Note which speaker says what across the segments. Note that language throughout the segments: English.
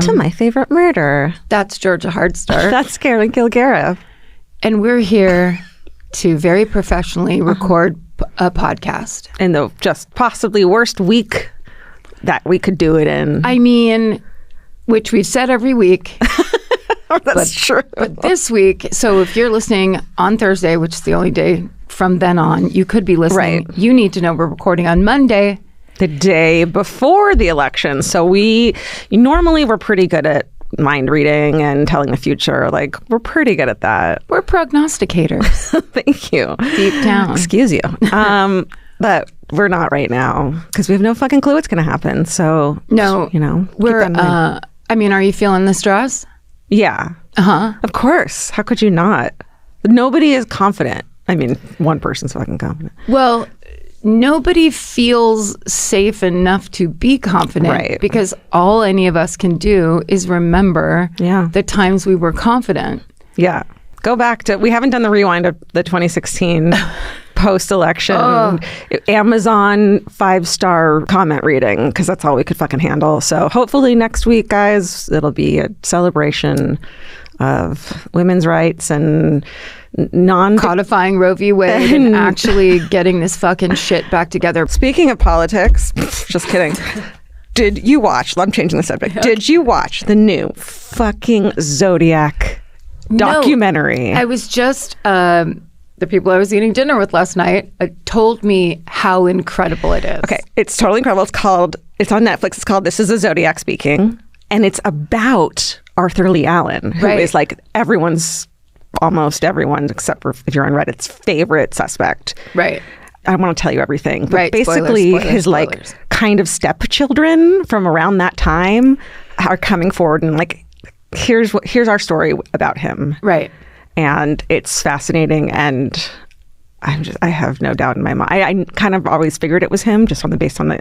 Speaker 1: to My Favorite Murder.
Speaker 2: That's Georgia Hardstark.
Speaker 1: That's Karen Kilgariff.
Speaker 2: And we're here to very professionally record a podcast.
Speaker 1: In the just possibly worst week that we could do it in.
Speaker 2: I mean, which we've said every week.
Speaker 1: That's true.
Speaker 2: But this week, so if you're listening on Thursday, which is the only day from then on, you could be listening.
Speaker 1: Right.
Speaker 2: You need to know we're recording on Monday.
Speaker 1: The day before the election. So normally we're pretty good at mind reading and telling the future. Like, we're pretty good at that.
Speaker 2: We're prognosticators.
Speaker 1: Thank you.
Speaker 2: Deep down.
Speaker 1: Excuse you. But we're not right now because we have no fucking clue what's going to happen. So,
Speaker 2: no,
Speaker 1: we're,
Speaker 2: I mean, are you feeling the stress?
Speaker 1: Yeah.
Speaker 2: Uh-huh.
Speaker 1: Of course. How could you not? Nobody is confident. I mean, one person's fucking confident.
Speaker 2: Well, nobody feels safe enough to be confident,
Speaker 1: right? Because
Speaker 2: all any of us can do is remember the times we were confident.
Speaker 1: Yeah. Go back to, we haven't done the rewind of the 2016 post-election Amazon 5-star comment reading, because that's all we could fucking handle. So hopefully next week, guys, it'll be a celebration of women's rights and
Speaker 2: codifying Roe v. Wade and actually getting this fucking shit back together.
Speaker 1: Speaking of politics, just kidding. Did you watch, I'm changing the subject. Did you watch the new fucking Zodiac documentary?
Speaker 2: No, I was just, the people I was eating dinner with last night told me how incredible it is.
Speaker 1: Okay, it's totally incredible. It's on Netflix. It's called This is a Zodiac Speaking. And it's about Arthur Lee Allen, who is like almost everyone's, except for if you're on Reddit's favorite suspect.
Speaker 2: Right.
Speaker 1: I don't want to tell you everything, but
Speaker 2: right.
Speaker 1: basically
Speaker 2: Spoilers.
Speaker 1: like kind of stepchildren from around that time are coming forward and like, here's our story about him.
Speaker 2: Right.
Speaker 1: And it's fascinating, and I have no doubt in my mind. I kind of always figured it was him just based on the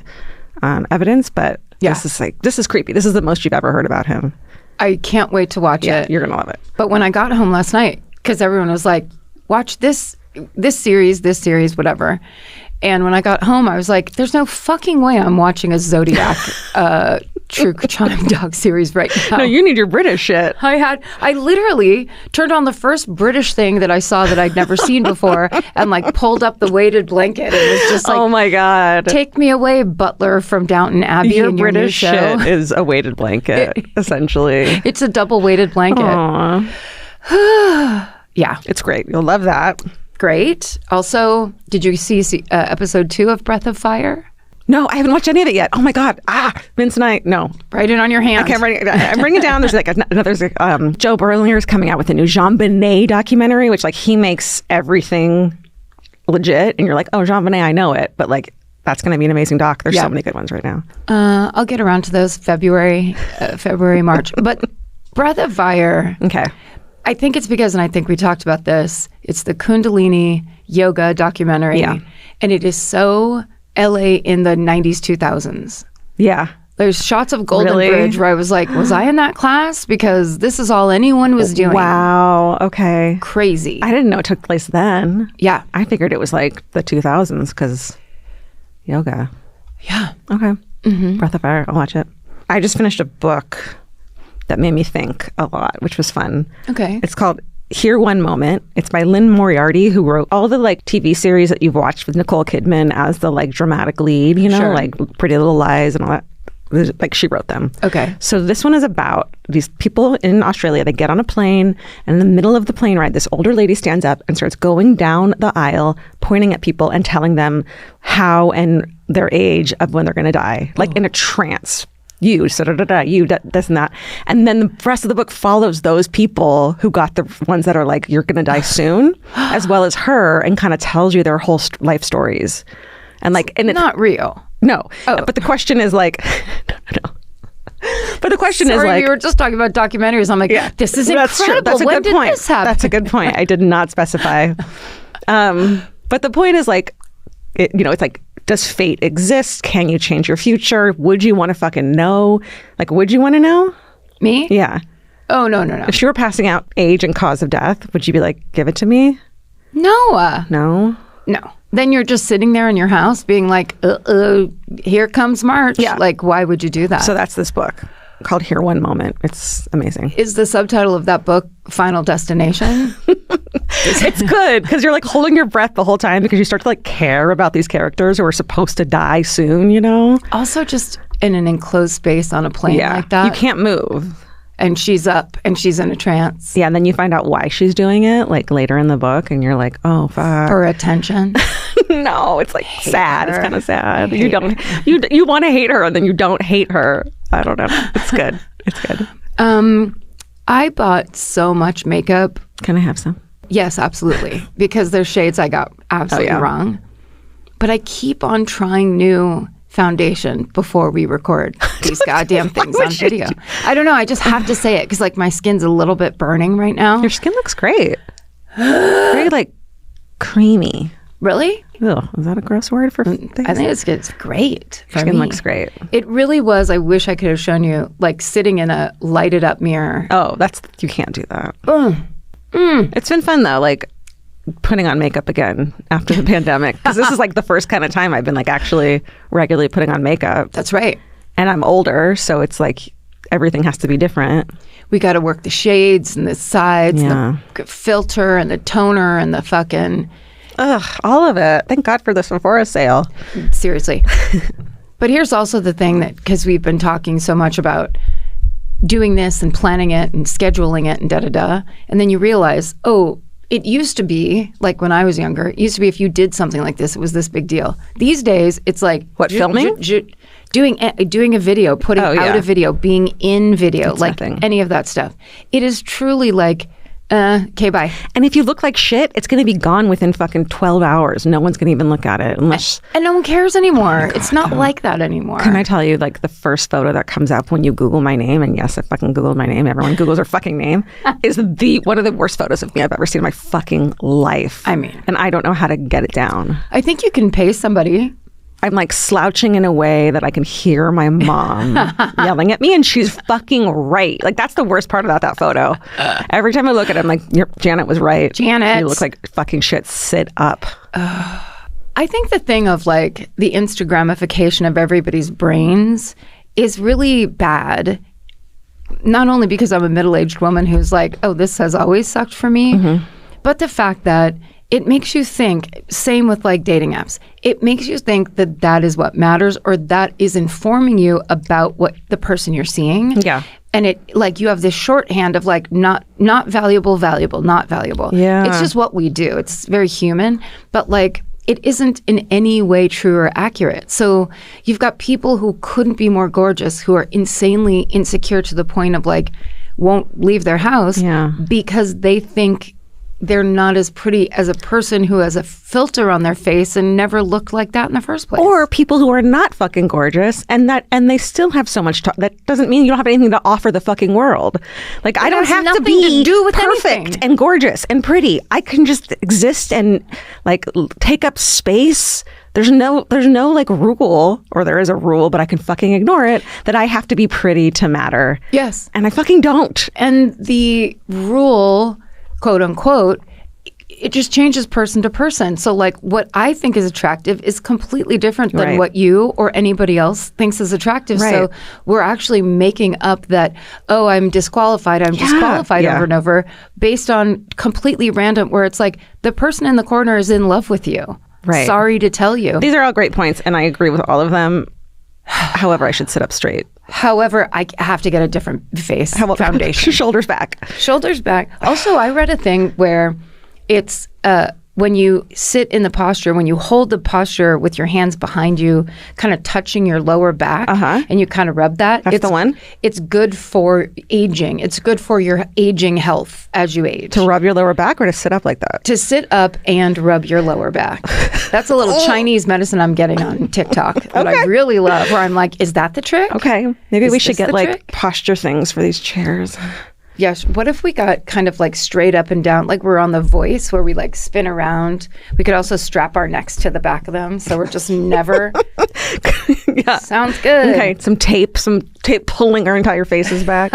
Speaker 1: evidence, but this is creepy. This is the most you've ever heard about him.
Speaker 2: I can't wait to watch it.
Speaker 1: You're gonna love it.
Speaker 2: But when I got home last night, because everyone was like, watch this series, whatever. And when I got home, I was like, there's no fucking way I'm watching a Zodiac true crime dog series right now.
Speaker 1: No, you need your British shit.
Speaker 2: I literally turned on the first British thing that I saw that I'd never seen before and like pulled up the weighted blanket and was just like,
Speaker 1: oh my God.
Speaker 2: Take me away, Butler from Downton Abbey.
Speaker 1: Your
Speaker 2: and
Speaker 1: British shit is a weighted blanket, essentially.
Speaker 2: It's a double weighted blanket. Yeah.
Speaker 1: It's great. You'll love that.
Speaker 2: Great. Also, did you see episode 2 of Breath of Fire?
Speaker 1: No, I haven't watched any of it yet. Oh my God. Vince and I, no.
Speaker 2: Write it on your hand.
Speaker 1: I can't write it. I'm bringing it down. There's like another, Joe Berlinger's coming out with a new JonBenet documentary, which like he makes everything legit. And you're like, oh, JonBenet, I know it. But like, that's going to be an amazing doc. There's so many good ones right now.
Speaker 2: I'll get around to those February, March. But Breath of Fire.
Speaker 1: Okay.
Speaker 2: I think it's because, and I think we talked about this, it's the Kundalini yoga documentary. Yeah. And it is so LA in the 90s, 2000s.
Speaker 1: Yeah.
Speaker 2: There's shots of Golden Bridge where I was like, was I in that class? Because this is all anyone was doing.
Speaker 1: Wow. Okay.
Speaker 2: Crazy.
Speaker 1: I didn't know it took place then.
Speaker 2: Yeah.
Speaker 1: I figured it was like the 2000s because yoga.
Speaker 2: Yeah.
Speaker 1: Okay. Mm-hmm. Breath of Fire. I'll watch it. I just finished a book that made me think a lot, which was fun. Okay. It's called Here One Moment. It's by Lynn Moriarty, who wrote all the like TV series that you've watched with Nicole Kidman as the like dramatic lead, like Pretty Little Lies and all that. Like she wrote them. Okay. So this one is about these people in Australia. They get on a plane, and in the middle of the plane ride, this older lady stands up and starts going down the aisle, pointing at people and telling them how and their age of when they're going to die, like in a trance. You, this and that. And then the rest of the book follows those people who got the ones that are like, you're going to die soon, as well as her, and kind of tells you their whole life stories. And like, and it's
Speaker 2: not real.
Speaker 1: No. Oh. But the question is like, no. But the question is like,
Speaker 2: we were just talking about documentaries. I'm like, this is incredible.
Speaker 1: That's a
Speaker 2: when
Speaker 1: good point.
Speaker 2: This happen?
Speaker 1: That's a good point. I did not specify. But the point is like, it's like, does fate exist? Can you change your future? Would you want to fucking know? Like, would you want to know?
Speaker 2: Me?
Speaker 1: Yeah.
Speaker 2: Oh, no.
Speaker 1: If you were passing out age and cause of death, would you be like, give it to me?
Speaker 2: No.
Speaker 1: No?
Speaker 2: No. Then you're just sitting there in your house being like, here comes March. Yeah. Like, why would you do that?
Speaker 1: So that's this book. called Here One Moment. It's amazing.
Speaker 2: Is the subtitle of that book Final Destination?
Speaker 1: It's good because you're like holding your breath the whole time because you start to like care about these characters who are supposed to die soon, you know?
Speaker 2: Also just in an enclosed space on a plane like that.
Speaker 1: You can't move.
Speaker 2: And she's up and she's in a trance.
Speaker 1: Yeah, and then you find out why she's doing it like later in the book and you're like, oh, fuck.
Speaker 2: For attention.
Speaker 1: No, it's like sad. It's kind of sad. You want to hate her and then you don't hate her. I don't know. It's good. It's good.
Speaker 2: I bought so much makeup.
Speaker 1: Can I have some?
Speaker 2: Yes, absolutely. Because there's shades I got absolutely wrong. But I keep on trying new foundation before we record these goddamn things on video. I don't know. I just have to say it because like my skin's a little bit burning right now.
Speaker 1: Your skin looks great. Very like creamy.
Speaker 2: Really?
Speaker 1: Ugh, is that a gross word for things?
Speaker 2: I think it's great for
Speaker 1: Your skin
Speaker 2: me.
Speaker 1: looks great.
Speaker 2: It really was. I wish I could have shown you like sitting in a lighted up mirror.
Speaker 1: Oh, you can't do that. It's been fun though, like putting on makeup again after the pandemic because this is like the first kind of time I've been like actually regularly putting on makeup.
Speaker 2: That's right.
Speaker 1: And I'm older, so it's like everything has to be different.
Speaker 2: We got to work the shades and the sides, and the filter and the toner and the fucking...
Speaker 1: Ugh, all of it. Thank God for the Sephora sale.
Speaker 2: Seriously. But here's also the thing that, because we've been talking so much about doing this and planning it and scheduling it and da-da-da, and then you realize, oh, it used to be, like when I was younger, it used to be if you did something like this, it was this big deal. These days, it's like...
Speaker 1: What, filming?
Speaker 2: Doing a video, putting out a video, being in video,
Speaker 1: it's
Speaker 2: like
Speaker 1: nothing.
Speaker 2: Any of that stuff. It is truly like, okay, bye.
Speaker 1: And if you look like shit, it's going to be gone within fucking 12 hours. No one's going to even look at it unless...
Speaker 2: And no one cares anymore. It's not like that anymore.
Speaker 1: Can I tell you, like, the first photo that comes up when you Google my name, and yes, I fucking Googled my name, everyone Googles their fucking name, is one of the worst photos of me I've ever seen in my fucking life.
Speaker 2: I mean...
Speaker 1: And I don't know how to get it down.
Speaker 2: I think you can pay somebody...
Speaker 1: I'm like slouching in a way that I can hear my mom yelling at me, and she's fucking right. Like, that's the worst part about that photo. Every time I look at it, I'm like, Janet was right.
Speaker 2: Janet.
Speaker 1: You look like fucking shit. Sit up.
Speaker 2: I think the thing of like the Instagramification of everybody's brains is really bad. Not only because I'm a middle-aged woman who's like, oh, this has always sucked for me, but the fact that it makes you think, same with like dating apps, it makes you think that that is what matters or that is informing you about what the person you're seeing.
Speaker 1: Yeah.
Speaker 2: And it like you have this shorthand of like not valuable, not valuable.
Speaker 1: Yeah.
Speaker 2: It's just what we do. It's very human, but like it isn't in any way true or accurate. So you've got people who couldn't be more gorgeous, who are insanely insecure to the point of like won't leave their house because they think they're not as pretty as a person who has a filter on their face and never looked like that in the first place.
Speaker 1: Or people who are not fucking gorgeous and they still have so much that doesn't mean you don't have anything to offer the fucking world. Like, I don't have to be perfect and gorgeous and pretty. I can just exist and like take up space. There's no like rule, or there is a rule, but I can fucking ignore it, that I have to be pretty to matter.
Speaker 2: Yes.
Speaker 1: And I fucking don't.
Speaker 2: And the rule, quote unquote, it just changes person to person. So like what I think is attractive is completely different than what you or anybody else thinks is attractive. Right. So we're actually making up that, oh, I'm disqualified over and over based on completely random, where it's like the person in the corner is in love with you. Right. Sorry to tell you.
Speaker 1: These are all great points and I agree with all of them. However, I should sit up straight.
Speaker 2: However, I have to get a different face foundation.
Speaker 1: Shoulders back.
Speaker 2: Shoulders back. Also, I read a thing where it's when you sit in the posture, when you hold the posture with your hands behind you, kind of touching your lower back, and you kind of rub that.
Speaker 1: That's the one?
Speaker 2: It's good for aging. It's good for your aging health as you age.
Speaker 1: To rub your lower back or to sit up like that?
Speaker 2: To sit up and rub your lower back. That's a little Chinese medicine I'm getting on TikTok that I really love, where I'm like, is that the trick?
Speaker 1: Okay. Maybe we should get like posture things for these chairs.
Speaker 2: Yes. What if we got kind of like straight up and down, like we're on The Voice, where we like spin around? We could also strap our necks to the back of them, so we're just never. Sounds good.
Speaker 1: Okay. Some tape pulling our entire faces back.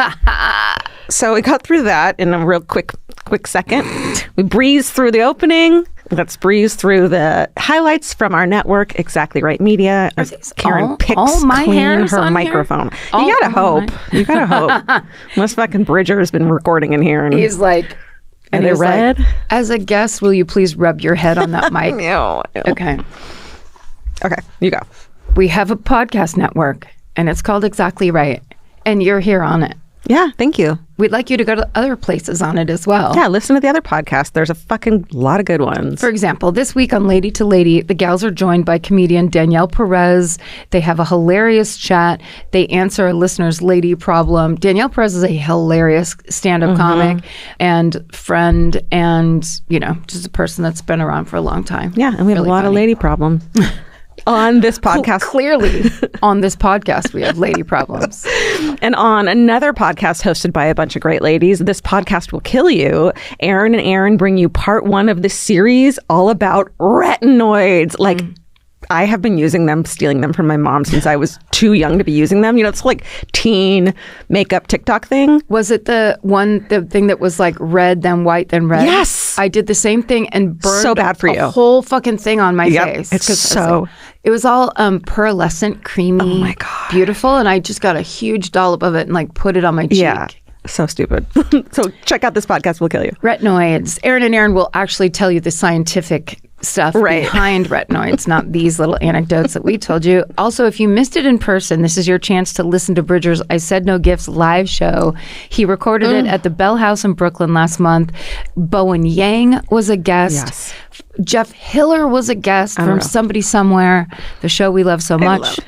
Speaker 1: So we got through that in a real quick second. We breezed through the opening. Let's breeze through the highlights from our network, Exactly Right Media. Karen picks clean her microphone. You gotta hope. You gotta hope. Unless fucking Bridger's been recording in here. And
Speaker 2: he's like,
Speaker 1: are they red?
Speaker 2: Like, as a guest, will you please rub your head on that mic?
Speaker 1: No.
Speaker 2: Okay.
Speaker 1: Okay, you go.
Speaker 2: We have a podcast network, and it's called Exactly Right, and you're here on it.
Speaker 1: Yeah, thank you.
Speaker 2: We'd like you to go to other places on it as well.
Speaker 1: Yeah, listen to the other podcasts. There's a fucking lot of good ones.
Speaker 2: For example, this week on Lady to Lady, the gals are joined by comedian Danielle Perez. They have a hilarious chat. They answer a listener's lady problem. Danielle Perez is a hilarious stand-up comic and friend and, just a person that's been around for a long time.
Speaker 1: Yeah, and we have really a lot of lady problems. On this podcast.
Speaker 2: Clearly, on this podcast, we have lady problems.
Speaker 1: And on another podcast hosted by a bunch of great ladies, This Podcast Will Kill You, Aaron and Aaron bring you part 1 of this series all about retinoids. I have been using them, stealing them from my mom since I was too young to be using them. It's like teen makeup TikTok thing.
Speaker 2: Was it the thing that was like red, then white, then red?
Speaker 1: Yes.
Speaker 2: I did the same thing and burned
Speaker 1: so bad for you.
Speaker 2: A whole fucking thing on my face.
Speaker 1: It's so...
Speaker 2: It was all pearlescent, creamy,
Speaker 1: oh my God,
Speaker 2: beautiful. And I just got a huge dollop of it and put it on my cheek.
Speaker 1: Yeah. So stupid. So check out This Podcast Will Kill You.
Speaker 2: Retinoids. Aaron and Aaron will actually tell you the scientific stuff behind retinoids, not these little anecdotes that we told you. Also, if you missed it in person, this is your chance to listen to Bridger's I Said No Gifts live show. He recorded it at the Bell House in Brooklyn last month. Bowen Yang was a guest.
Speaker 1: Yes.
Speaker 2: Jeff Hiller was a guest from Somebody Somewhere, the show we love so much.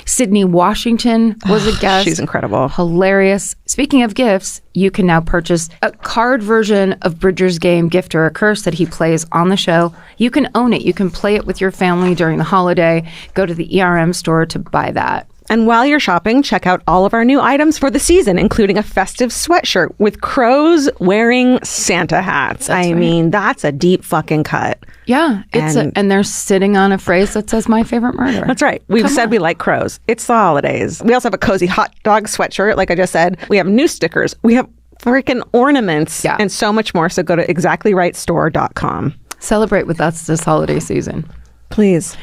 Speaker 2: Sydney Washington was a guest.
Speaker 1: She's incredible.
Speaker 2: Hilarious. Speaking of gifts, you can now purchase a card version of Bridger's game, Gift or a Curse, that he plays on the show. You can own it. You can play it with your family during the holiday. Go to the ERM store to buy that.
Speaker 1: And while you're shopping, check out all of our new items for the season, including a festive sweatshirt with crows wearing Santa hats. I mean, that's a deep fucking cut.
Speaker 2: Yeah. And they're sitting on a phrase that says my favorite murder.
Speaker 1: That's right. We've said we like crows. It's the holidays. We also have a cozy hot dog sweatshirt, like I just said. We have new stickers. We have freaking ornaments and so much more. So go to exactlyrightstore.com.
Speaker 2: Celebrate with us this holiday season.
Speaker 1: Please.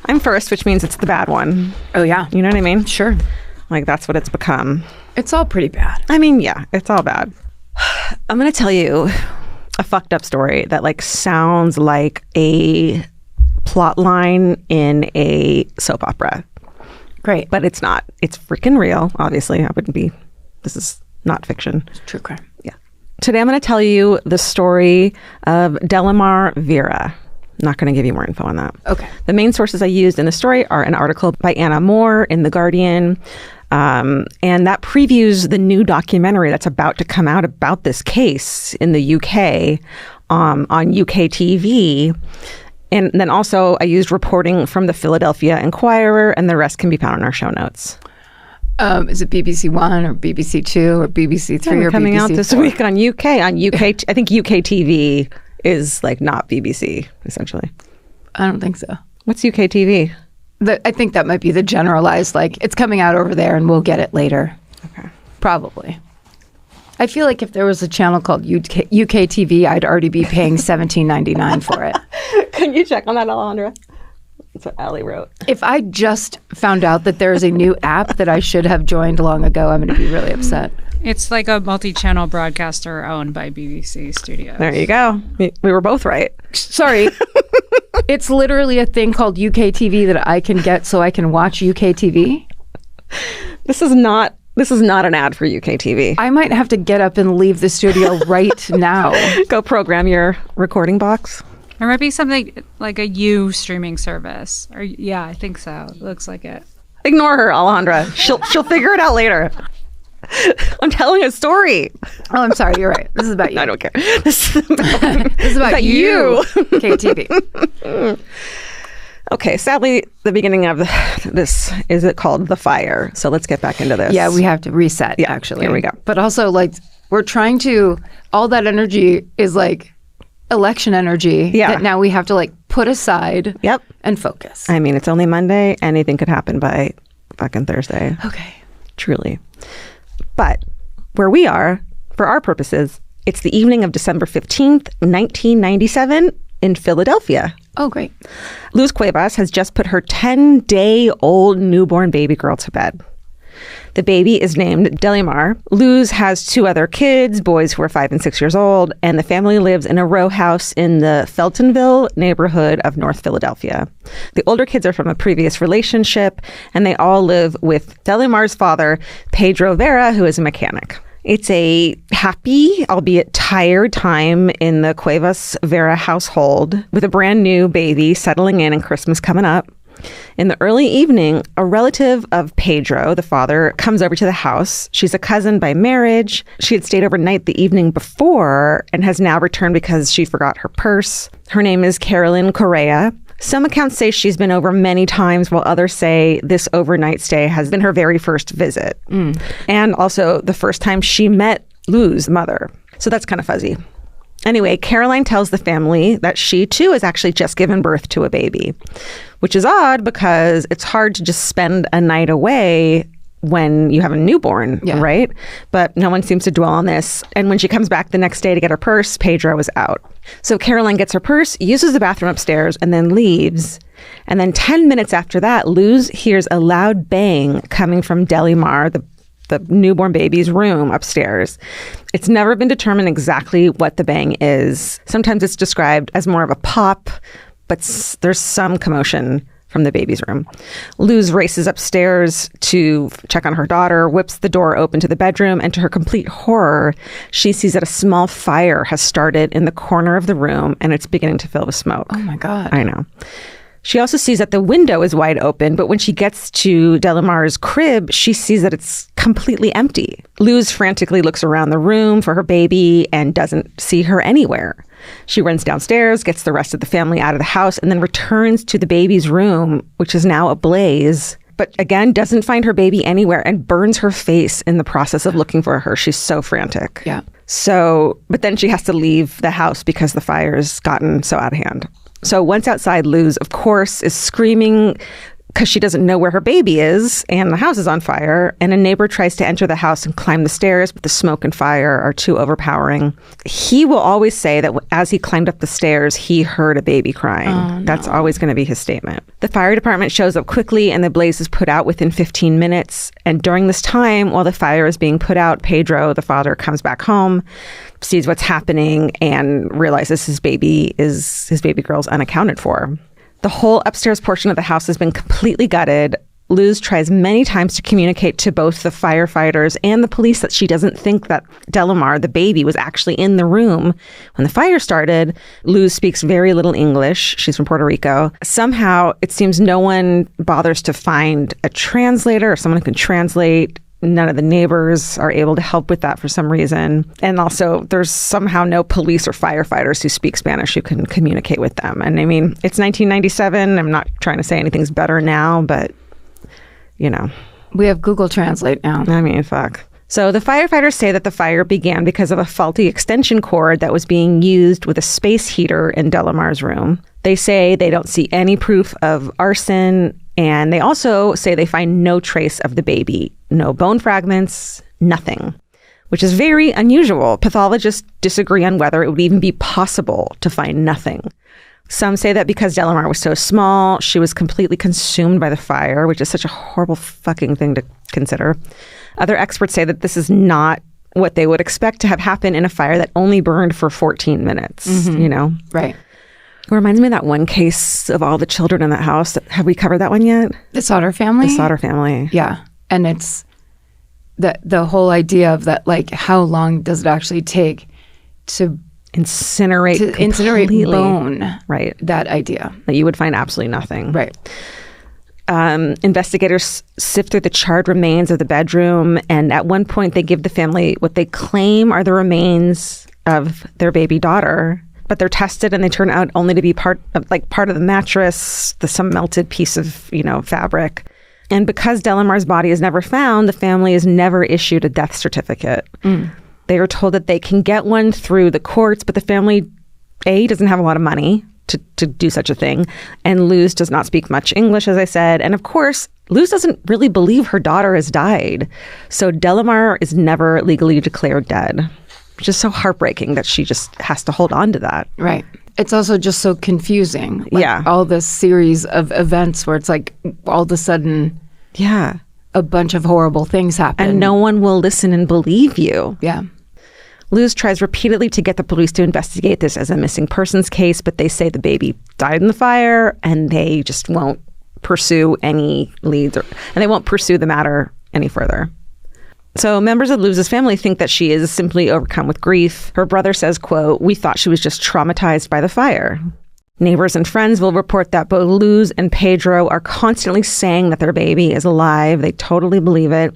Speaker 1: I'm first, which means it's the bad one.
Speaker 2: Oh, yeah.
Speaker 1: You know what I mean?
Speaker 2: Sure.
Speaker 1: That's what it's become.
Speaker 2: It's all pretty bad.
Speaker 1: I mean, yeah, it's all bad. I'm going to tell you a fucked up story that sounds like a plot line in a soap opera.
Speaker 2: Great.
Speaker 1: But it's not. It's freaking real. Obviously, this is not fiction.
Speaker 2: It's true crime.
Speaker 1: Yeah. Today, I'm going to tell you the story of Delimar Vera. Not going to give you more info on that.
Speaker 2: Okay.
Speaker 1: The main sources I used in the story are an article by Anna Moore in The Guardian, and that previews the new documentary that's about to come out about this case in the UK on UK TV. And then also I used reporting from the Philadelphia Inquirer, and the rest can be found in our show notes.
Speaker 2: Is it BBC One or BBC Two or BBC Three or
Speaker 1: coming
Speaker 2: BBC
Speaker 1: out this
Speaker 2: 4?
Speaker 1: week on UK. I think UK TV is not BBC, essentially.
Speaker 2: I don't think so.
Speaker 1: What's UK TV?
Speaker 2: I think that might be the generalized, it's coming out over there and we'll get it later.
Speaker 1: Okay.
Speaker 2: Probably. I feel like if there was a channel called UK TV, I'd already be paying $17.99 for it.
Speaker 1: Can you check on that, Alejandra? That's what Allie wrote.
Speaker 2: If I just found out that there is a new app that I should have joined long ago, I'm going to be really upset.
Speaker 3: It's like a multi-channel broadcaster owned by BBC Studios.
Speaker 1: There you go. We were both right.
Speaker 2: Sorry. It's literally a thing called UK TV that I can get so I can watch UK TV.
Speaker 1: This is not an ad for UK TV.
Speaker 2: I might have to get up and leave the studio right now.
Speaker 1: Go program your recording box.
Speaker 3: There might be something like a U streaming service. Yeah, I think so. It looks like it.
Speaker 1: Ignore her, Alejandra. She'll figure it out later. I'm telling a story.
Speaker 2: Oh, I'm sorry. You're right. This is about you.
Speaker 1: I don't care. This is
Speaker 2: about you. KTV.
Speaker 1: Okay, sadly, the beginning of this is called The Fire. So let's get back into this.
Speaker 2: Yeah, we have to reset, actually.
Speaker 1: Here we go.
Speaker 2: But also, we're trying to, all that energy is election energy that now we have to put aside and focus.
Speaker 1: I mean, it's only Monday. Anything could happen by fucking Thursday.
Speaker 2: Okay.
Speaker 1: Truly. But where we are, for our purposes, it's the evening of December 15th, 1997, in Philadelphia.
Speaker 2: Oh, great.
Speaker 1: Luz Cuevas has just put her 10-day-old newborn baby girl to bed. The baby is named Delimar. Luz has 2 other kids, boys who are 5 and 6 years old, and the family lives in a row house in the Feltonville neighborhood of North Philadelphia. The older kids are from a previous relationship, and they all live with Delimar's father, Pedro Vera, who is a mechanic. It's a happy, albeit tired time in the Cuevas Vera household, with a brand new baby settling in and Christmas coming up. In the early evening, a relative of Pedro, the father, comes over to the house. She's a cousin by marriage. She had stayed overnight the evening before and has now returned because she forgot her purse. Her name is Carolyn Correa. Some accounts say she's been over many times, while others say this overnight stay has been her very first visit. And also the first time she met Luz's mother. So that's kind of fuzzy. Anyway, Caroline tells the family that she, too, has actually just given birth to a baby, which is odd because it's hard to just spend a night away when you have a newborn, right? But no one seems to dwell on this. And when she comes back the next day to get her purse, Pedro is out. So Caroline gets her purse, uses the bathroom upstairs, and then leaves. And then 10 minutes after that, Luz hears a loud bang coming from Delimar, the newborn baby's room upstairs. It's never been determined exactly what the bang is. Sometimes it's described as more of a pop, but there's some commotion from the baby's room. Luz races upstairs to check on her daughter, whips the door open to the bedroom, and to her complete horror, she sees that a small fire has started in the corner of the room, and it's beginning to fill with smoke.
Speaker 2: Oh my God.
Speaker 1: I know. She also sees that the window is wide open, but when she gets to Delimar's crib, she sees that it's completely empty. Luz frantically looks around the room for her baby and doesn't see her anywhere. She runs downstairs, gets the rest of the family out of the house, and then returns to the baby's room, which is now ablaze, but again, doesn't find her baby anywhere and burns her face in the process of looking for her. She's so frantic.
Speaker 2: Yeah.
Speaker 1: But then she has to leave the house because the fire's gotten so out of hand. So once outside, Luz, of course, is screaming because she doesn't know where her baby is, and the house is on fire. And a neighbor tries to enter the house and climb the stairs, but the smoke and fire are too overpowering. He will always say that as he climbed up the stairs, he heard a baby crying. Oh, no. That's always going to be his statement. The fire department shows up quickly, and the blaze is put out within 15 minutes. And during this time, while the fire is being put out, Pedro, the father, comes back home, sees what's happening, and realizes his baby girl's unaccounted for. The whole upstairs portion of the house has been completely gutted. Luz tries many times to communicate to both the firefighters and the police that she doesn't think that Delimar, the baby, was actually in the room when the fire started. Luz speaks very little English. She's from Puerto Rico. Somehow, it seems no one bothers to find a translator or someone who can translate. None of the neighbors are able to help with that for some reason. And also, there's somehow no police or firefighters who speak Spanish who can communicate with them. And I mean, it's 1997. I'm not trying to say anything's better now, but, you know.
Speaker 2: We have Google Translate now.
Speaker 1: I mean, fuck. So the firefighters say that the fire began because of a faulty extension cord that was being used with a space heater in Delimar's room. They say they don't see any proof of arson, and they also say they find no trace of the baby. No bone fragments, nothing, which is very unusual. Pathologists disagree on whether it would even be possible to find nothing. Some say that because Delimar was so small, she was completely consumed by the fire, which is such a horrible fucking thing to consider. Other experts say that this is not what they would expect to have happened in a fire that only burned for 14 minutes, you know?
Speaker 2: Right.
Speaker 1: It reminds me of that one case of all the children in that house. Have we covered that one yet?
Speaker 2: The Sauter family?
Speaker 1: The Sauter family.
Speaker 2: Yeah. And it's the whole idea of that, like, how long does it actually take to
Speaker 1: incinerate
Speaker 2: bone?
Speaker 1: Right.
Speaker 2: That idea.
Speaker 1: That you would find absolutely nothing.
Speaker 2: Right.
Speaker 1: Investigators sift through the charred remains of the bedroom, and at one point they give the family what they claim are the remains of their baby daughter. But they're tested and they turn out only to be part of the mattress, some melted piece of, fabric. And because Delimar's body is never found, the family is never issued a death certificate. They are told that they can get one through the courts, but the family, doesn't have a lot of money to do such a thing. And Luz does not speak much English, as I said. And of course, Luz doesn't really believe her daughter has died. So Delimar is never legally declared dead. which is so heartbreaking that she just has to hold on to that.
Speaker 2: Right. It's also just so confusing. Like,
Speaker 1: yeah.
Speaker 2: all this series of events where it's like all of a sudden,
Speaker 1: yeah,
Speaker 2: a bunch of horrible things happen.
Speaker 1: And no one will listen and believe you.
Speaker 2: Yeah.
Speaker 1: Luz tries repeatedly to get the police to investigate this as a missing persons case, but they say the baby died in the fire and they just won't pursue any leads and they won't pursue the matter any further. So members of Luz's family think that she is simply overcome with grief. Her brother says, quote, "We thought she was just traumatized by the fire." Neighbors and friends will report that both Luz and Pedro are constantly saying that their baby is alive. They totally believe it.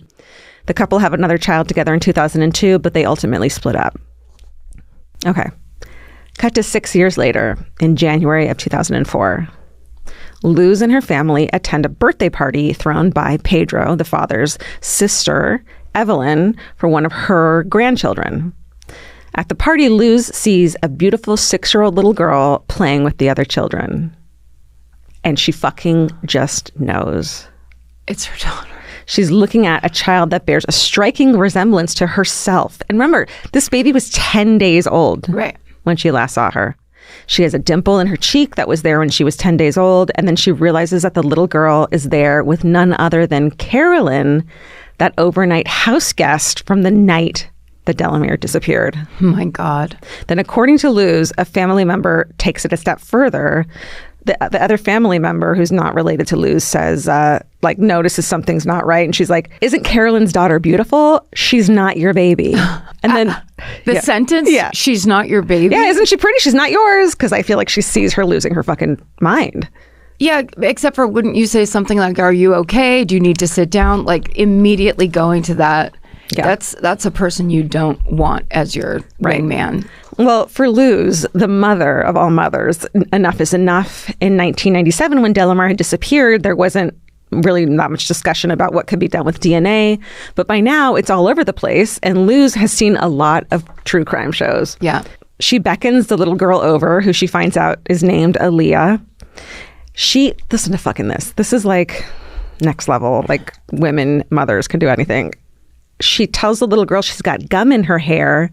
Speaker 1: The couple have another child together in 2002, but they ultimately split up. Okay. Cut to 6 years later, in January of 2004. Luz and her family attend a birthday party thrown by Pedro, the father's sister, Evelyn, for one of her grandchildren. At the party, Luz sees a beautiful 6-year-old little girl playing with the other children. And she fucking just knows.
Speaker 2: It's her daughter.
Speaker 1: She's looking at a child that bears a striking resemblance to herself. And remember, this baby was 10 days old when she last saw her. She has a dimple in her cheek that was there when she was 10 days old. And then she realizes that the little girl is there with none other than Carolyn, that overnight house guest from the night that Delimar disappeared.
Speaker 2: Oh my God.
Speaker 1: Then according to Luz, a family member takes it a step further. The other family member who's not related to Luz says, notices something's not right. And she's like, "Isn't Carolyn's daughter beautiful? She's not your baby." And then
Speaker 2: the sentence, "She's not your baby."
Speaker 1: Yeah, isn't she pretty? She's not yours. Because I feel like she sees her losing her fucking mind.
Speaker 2: Yeah, except for wouldn't you say something like, "Are you okay? Do you need to sit down?" Like immediately going to that. Yeah. That's a person you don't want as your wingman.
Speaker 1: Well, for Luz, the mother of all mothers, enough is enough. In 1997, when Delimar had disappeared, there wasn't really not much discussion about what could be done with DNA. But by now, it's all over the place. And Luz has seen a lot of true crime shows.
Speaker 2: Yeah.
Speaker 1: She beckons the little girl over, who she finds out is named Aaliyah. Listen to fucking this. This is like next level. Like women, mothers can do anything. She tells the little girl she's got gum in her hair,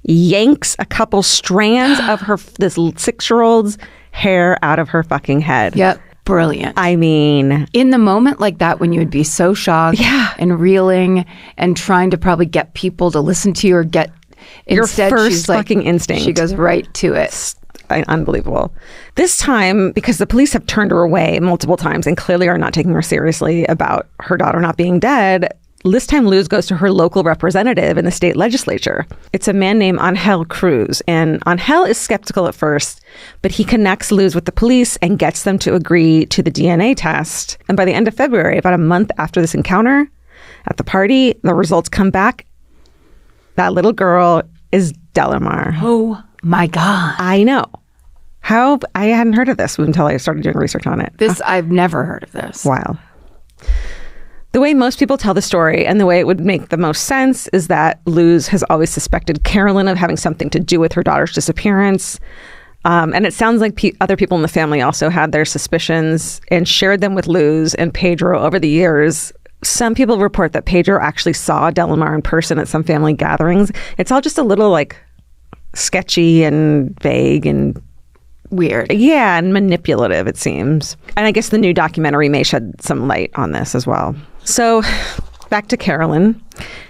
Speaker 1: yanks a couple strands of this 6-year-old's hair out of her fucking head.
Speaker 2: Yep. Brilliant.
Speaker 1: I mean,
Speaker 2: in the moment like that, when you would be so shocked and reeling and trying to probably get people to listen to you or get instead,
Speaker 1: your first
Speaker 2: she's like,
Speaker 1: fucking instinct.
Speaker 2: She goes right to it.
Speaker 1: Unbelievable. This time, because the police have turned her away multiple times and clearly are not taking her seriously about her daughter not being dead, this time Luz goes to her local representative in the state legislature. It's a man named Angel Cruz. And Angel is skeptical at first, but he connects Luz with the police and gets them to agree to the DNA test. And by the end of February, about a month after this encounter at the party, the results come back. That little girl is Delimar.
Speaker 2: Oh my God.
Speaker 1: I know. I hadn't heard of this until I started doing research on it.
Speaker 2: I've never heard of this.
Speaker 1: Wow. The way most people tell the story and the way it would make the most sense is that Luz has always suspected Carolyn of having something to do with her daughter's disappearance. And it sounds like other people in the family also had their suspicions and shared them with Luz and Pedro over the years. Some people report that Pedro actually saw Delimar in person at some family gatherings. It's all just a little sketchy and vague and
Speaker 2: weird.
Speaker 1: Yeah, and manipulative, it seems. And I guess the new documentary may shed some light on this as well. So back to Carolyn.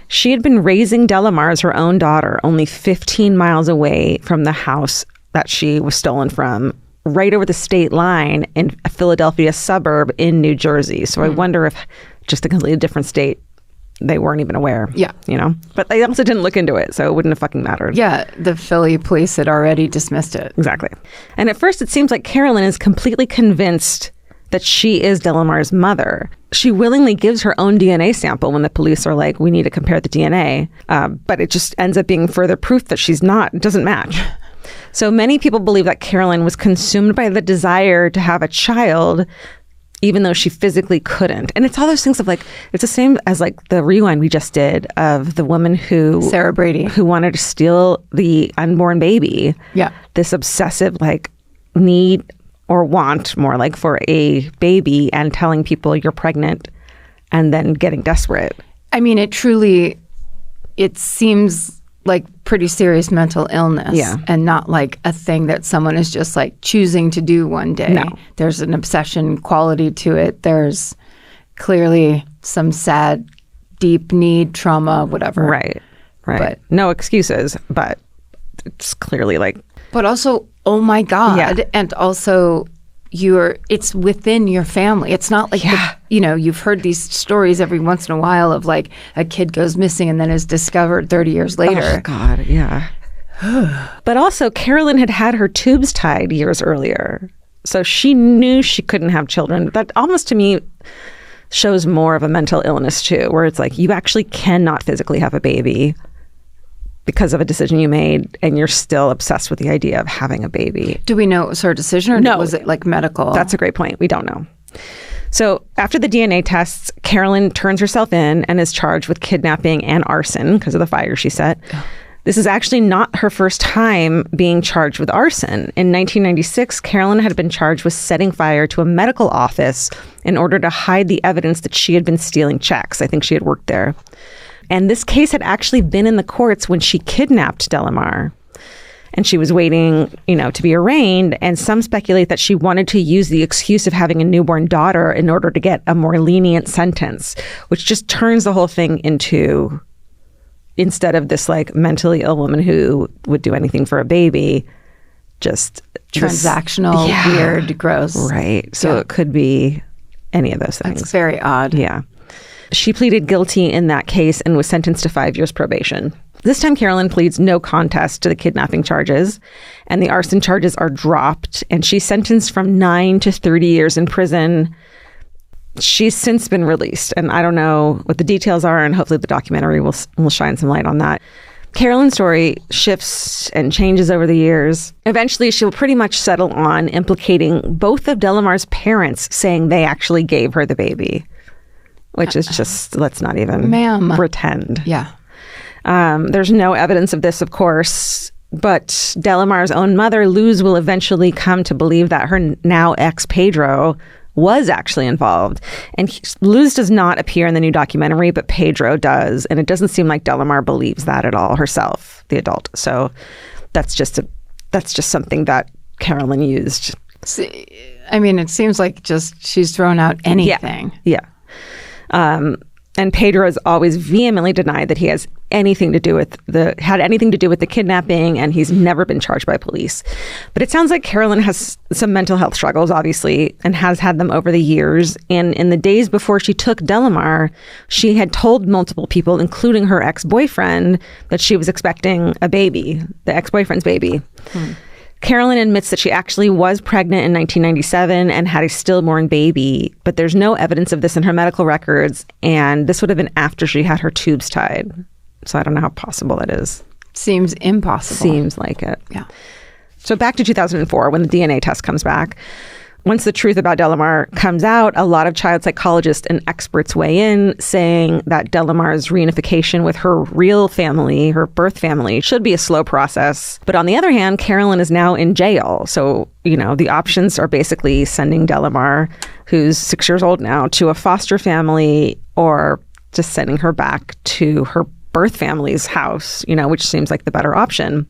Speaker 1: She had been raising Delimar as her own daughter, only 15 miles away from the house that she was stolen from, right over the state line in a Philadelphia suburb in New Jersey. So I wonder if just a completely different state, they weren't even aware.
Speaker 2: Yeah.
Speaker 1: But they also didn't look into it, so it wouldn't have fucking mattered.
Speaker 2: Yeah, the Philly police had already dismissed it.
Speaker 1: Exactly. And at first it seems like Carolyn is completely convinced that she is Delimar's mother. She willingly gives her own DNA sample when the police are like, we need to compare the DNA. But it just ends up being further proof that she's not, it doesn't match. So many people believe that Carolyn was consumed by the desire to have a child, even though she physically couldn't. And it's all those things of it's the same as the rewind we just did of the woman
Speaker 2: Sarah Brady,
Speaker 1: who wanted to steal the unborn baby.
Speaker 2: Yeah.
Speaker 1: This obsessive need or want more for a baby and telling people you're pregnant and then getting desperate.
Speaker 2: I mean, it seems like pretty serious mental illness and not like a thing that someone is just like choosing to do one day.
Speaker 1: No.
Speaker 2: There's an obsession quality to it. There's clearly some sad, deep need, trauma, whatever.
Speaker 1: Right. But no excuses, but it's clearly like...
Speaker 2: But also, oh my God. And also... it's within your family. It's not like, you've heard these stories every once in a while of like a kid goes missing and then is discovered 30 years later.
Speaker 1: Oh, God, yeah. But also, Carolyn had her tubes tied years earlier. So she knew she couldn't have children. That almost to me shows more of a mental illness too, where it's like you actually cannot physically have a baby because of a decision you made, and you're still obsessed with the idea of having a baby.
Speaker 2: Do we know it was her decision, or was it like medical?
Speaker 1: That's a great point. We don't know. So after the DNA tests, Carolyn turns herself in and is charged with kidnapping and arson because of the fire she set. This is actually not her first time being charged with arson. In 1996, Carolyn had been charged with setting fire to a medical office in order to hide the evidence that she had been stealing checks. I think she had worked there. And this case had actually been in the courts when she kidnapped Delimar. And she was waiting, to be arraigned. And some speculate that she wanted to use the excuse of having a newborn daughter in order to get a more lenient sentence, which just turns the whole thing into, instead of this like mentally ill woman who would do anything for a baby, just
Speaker 2: transactional, weird, gross.
Speaker 1: Right. So it could be any of those things.
Speaker 2: That's very odd.
Speaker 1: Yeah. She pleaded guilty in that case and was sentenced to 5 years probation. This time, Carolyn pleads no contest to the kidnapping charges, and the arson charges are dropped, and she's sentenced from 9 to 30 years in prison. She's since been released, and I don't know what the details are, and hopefully the documentary will shine some light on that. Carolyn's story shifts and changes over the years. Eventually, she'll pretty much settle on implicating both of Delimar's parents, saying they actually gave her the baby. Which is just, let's not even pretend.
Speaker 2: Yeah.
Speaker 1: There's no evidence of this, of course, but Delimar's own mother, Luz, will eventually come to believe that her now ex, Pedro, was actually involved. And Luz does not appear in the new documentary, but Pedro does. And it doesn't seem like Delimar believes that at all herself, the adult. So that's just something that Carolyn used.
Speaker 2: I mean, it seems like just she's thrown out anything.
Speaker 1: Yeah. And Pedro has always vehemently denied that he has anything to do with the kidnapping, and he's never been charged by police. But it sounds like Carolyn has some mental health struggles, obviously, and has had them over the years. And in the days before she took Delimar, she had told multiple people, including her ex-boyfriend, that she was expecting a baby, the ex-boyfriend's baby. Carolyn admits that she actually was pregnant in 1997 and had a stillborn baby, but there's no evidence of this in her medical records, and this would have been after she had her tubes tied. So I don't know how possible that is.
Speaker 2: Seems impossible.
Speaker 1: Seems like it.
Speaker 2: Yeah.
Speaker 1: So back to 2004, when the DNA test comes back. Once the truth about Delimar comes out, a lot of child psychologists and experts weigh in, saying that Delimar's reunification with her real family, her birth family, should be a slow process. But on the other hand, Carolyn is now in jail. So, the options are basically sending Delimar, who's 6 years old now, to a foster family, or just sending her back to her birth family's house, which seems like the better option.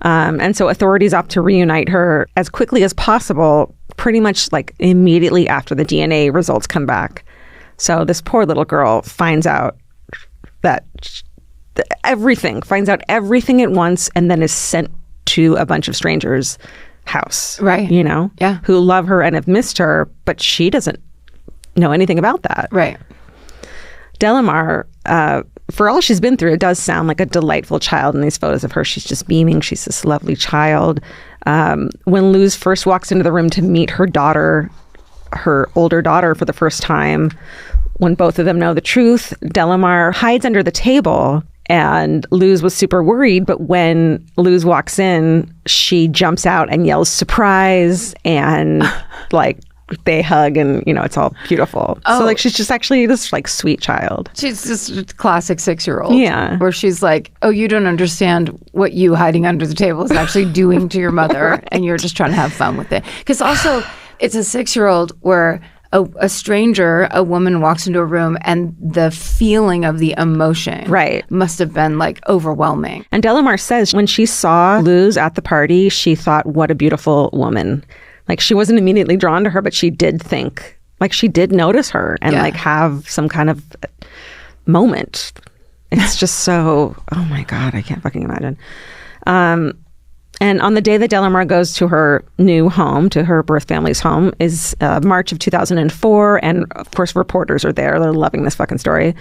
Speaker 1: And so authorities opt to reunite her as quickly as possible, pretty much like immediately after the DNA results come back. So this poor little girl finds out finds out everything at once, and then is sent to a bunch of strangers' house.
Speaker 2: Right.
Speaker 1: Yeah. Who love her and have missed her, but she doesn't know anything about that.
Speaker 2: Right.
Speaker 1: Delimar, for all she's been through, it does sound like a delightful child in these photos of her. She's just beaming. She's this lovely child. When Luz first walks into the room to meet her daughter, her older daughter, for the first time, when both of them know the truth, Delimar hides under the table, and Luz was super worried. But when Luz walks in, she jumps out and yells surprise, and they hug, and it's all beautiful. Oh. So she's just actually this sweet child.
Speaker 2: She's just a classic 6-year-old.
Speaker 1: Yeah.
Speaker 2: Where she's like, oh, you don't understand what you hiding under the table is actually doing to your mother. Right. And you're just trying to have fun with it. Because also it's a 6-year-old where a stranger, a woman walks into a room and the feeling of the emotion must have been like overwhelming.
Speaker 1: And Delimar says when she saw Luz at the party, she thought, what a beautiful woman. Like she wasn't immediately drawn to her, but she did think, like she did notice her and like have some kind of moment. It's just so, oh my God, I can't fucking imagine. And on the day that Delimar goes to her new home, to her birth family's home, is March of 2004. And of course, reporters are there. They're loving this fucking story.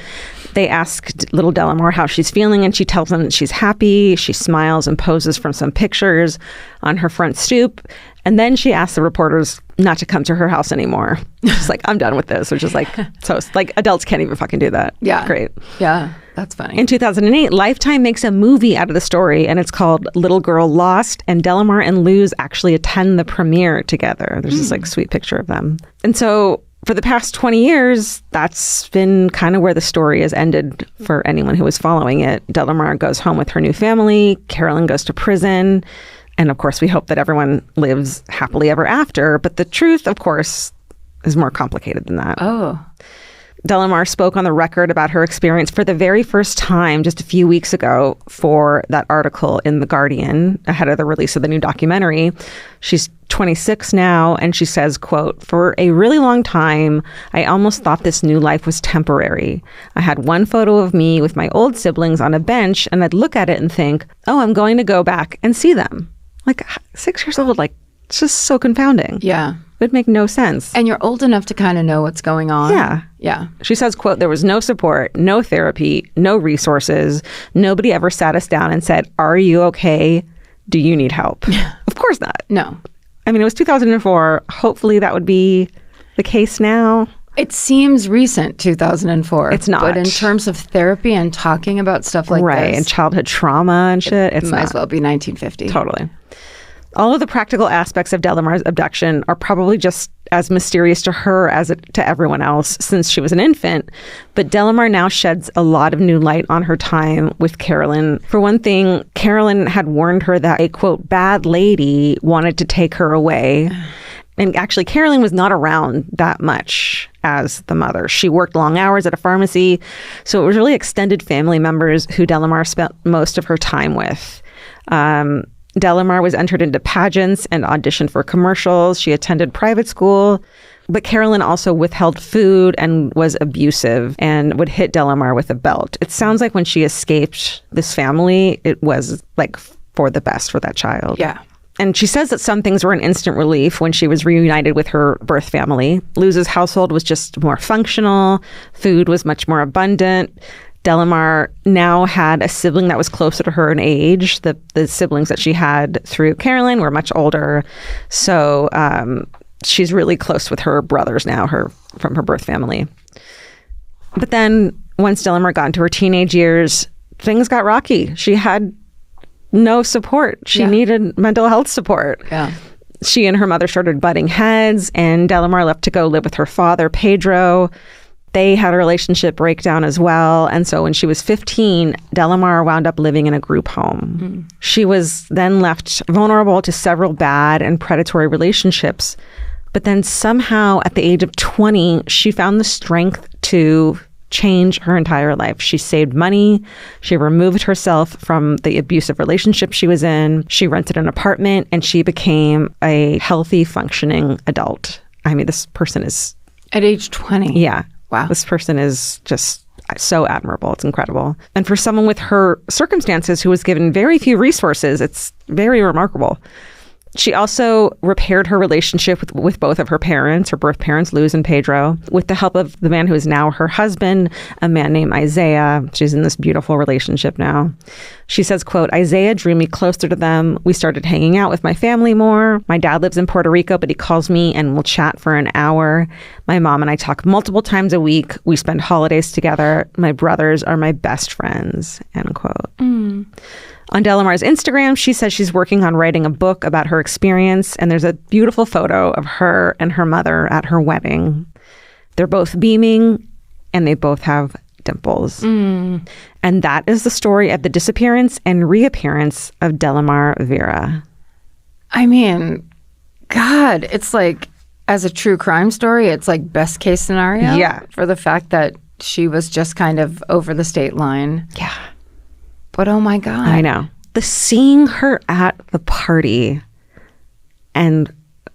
Speaker 1: They ask little Delimar how she's feeling, and she tells them that she's happy. She smiles and poses from some pictures on her front stoop. And then she asks the reporters not to come to her house anymore. She's like, I'm done with this, which is like, so like adults can't even fucking do that.
Speaker 2: Yeah.
Speaker 1: Great.
Speaker 2: Yeah. That's funny.
Speaker 1: In 2008, Lifetime makes a movie out of the story, and it's called Little Girl Lost, and Delimar and Luz actually attend the premiere together. There's this like sweet picture of them. And so for the past 20 years, that's been kind of where the story has ended for anyone who was following it. Delimar goes home with her new family. Carolyn goes to prison. And of course, we hope that everyone lives happily ever after. But the truth, of course, is more complicated than that.
Speaker 2: Oh.
Speaker 1: Delimar spoke on the record about her experience for the very first time just a few weeks ago for that article in The Guardian ahead of the release of the new documentary. She's 26 now, and she says, quote, "For a really long time, I almost thought this new life was temporary. I had one photo of me with my old siblings on a bench, and I'd look at it and think, oh, I'm going to go back and see them." Like 6 years old, like it's just so confounding.
Speaker 2: Yeah.
Speaker 1: It would make no sense.
Speaker 2: And you're old enough to kind of know what's going on.
Speaker 1: Yeah.
Speaker 2: Yeah.
Speaker 1: She says, quote, "There was no support, no therapy, no resources. Nobody ever sat us down and said, are you okay? Do you need help?" Of course not.
Speaker 2: No.
Speaker 1: I mean, it was 2004. Hopefully that would be the case now.
Speaker 2: It seems recent, 2004.
Speaker 1: It's not.
Speaker 2: But in terms of therapy and talking about stuff like
Speaker 1: right,
Speaker 2: this.
Speaker 1: And childhood trauma and shit,
Speaker 2: It might as well be 1950.
Speaker 1: Totally. All of the practical aspects of Delimar's abduction are probably just as mysterious to her as to everyone else since she was an infant. But Delimar now sheds a lot of new light on her time with Carolyn. For one thing, Carolyn had warned her that a, quote, bad lady wanted to take her away. And actually, Carolyn was not around that much as the mother. She worked long hours at a pharmacy. So it was really extended family members who Delimar spent most of her time with. Delimar was entered into pageants and auditioned for commercials. She attended private school. But Carolyn also withheld food and was abusive and would hit Delimar with a belt. It sounds like when she escaped this family, it was like for the best for that child.
Speaker 2: Yeah.
Speaker 1: And she says that some things were an instant relief when she was reunited with her birth family. Luz's household was just more functional. Food was much more abundant. Delimar now had a sibling that was closer to her in age. The siblings that she had through Carolyn were much older. So she's really close with her brothers now, from her birth family. But then once Delimar got into her teenage years, things got rocky. She had no support. She needed mental health support.
Speaker 2: Yeah.
Speaker 1: She and her mother started butting heads, and Delimar left to go live with her father, Pedro. They had a relationship breakdown as well. And so when she was 15, Delimar wound up living in a group home. Mm. She was then left vulnerable to several bad and predatory relationships. But then somehow at the age of 20, she found the strength to change her entire life. She saved money. She removed herself from the abusive relationship she was in. She rented an apartment, and she became a healthy, functioning adult. I mean, this person is...
Speaker 2: At age 20?
Speaker 1: Yeah.
Speaker 2: Wow.
Speaker 1: This person is just so admirable. It's incredible. And for someone with her circumstances who was given very few resources, it's very remarkable. She also repaired her relationship with both of her parents, her birth parents, Luz and Pedro, with the help of the man who is now her husband, a man named Isaiah. She's in this beautiful relationship now. She says, quote, "Isaiah drew me closer to them. We started hanging out with my family more. My dad lives in Puerto Rico, but he calls me and we'll chat for an hour. My mom and I talk multiple times a week. We spend holidays together. My brothers are my best friends," end quote. Mm. On Delimar's Instagram, she says she's working on writing a book about her experience, and there's a beautiful photo of her and her mother at her wedding. They're both beaming, and they both have dimples. Mm. And that is the story of the disappearance and reappearance of Delimar Vera.
Speaker 2: I mean, God, it's like as a true crime story, it's like best case scenario.
Speaker 1: Yeah.
Speaker 2: For the fact that she was just kind of over the state line.
Speaker 1: Yeah.
Speaker 2: But oh my God.
Speaker 1: I know. The seeing her at the party and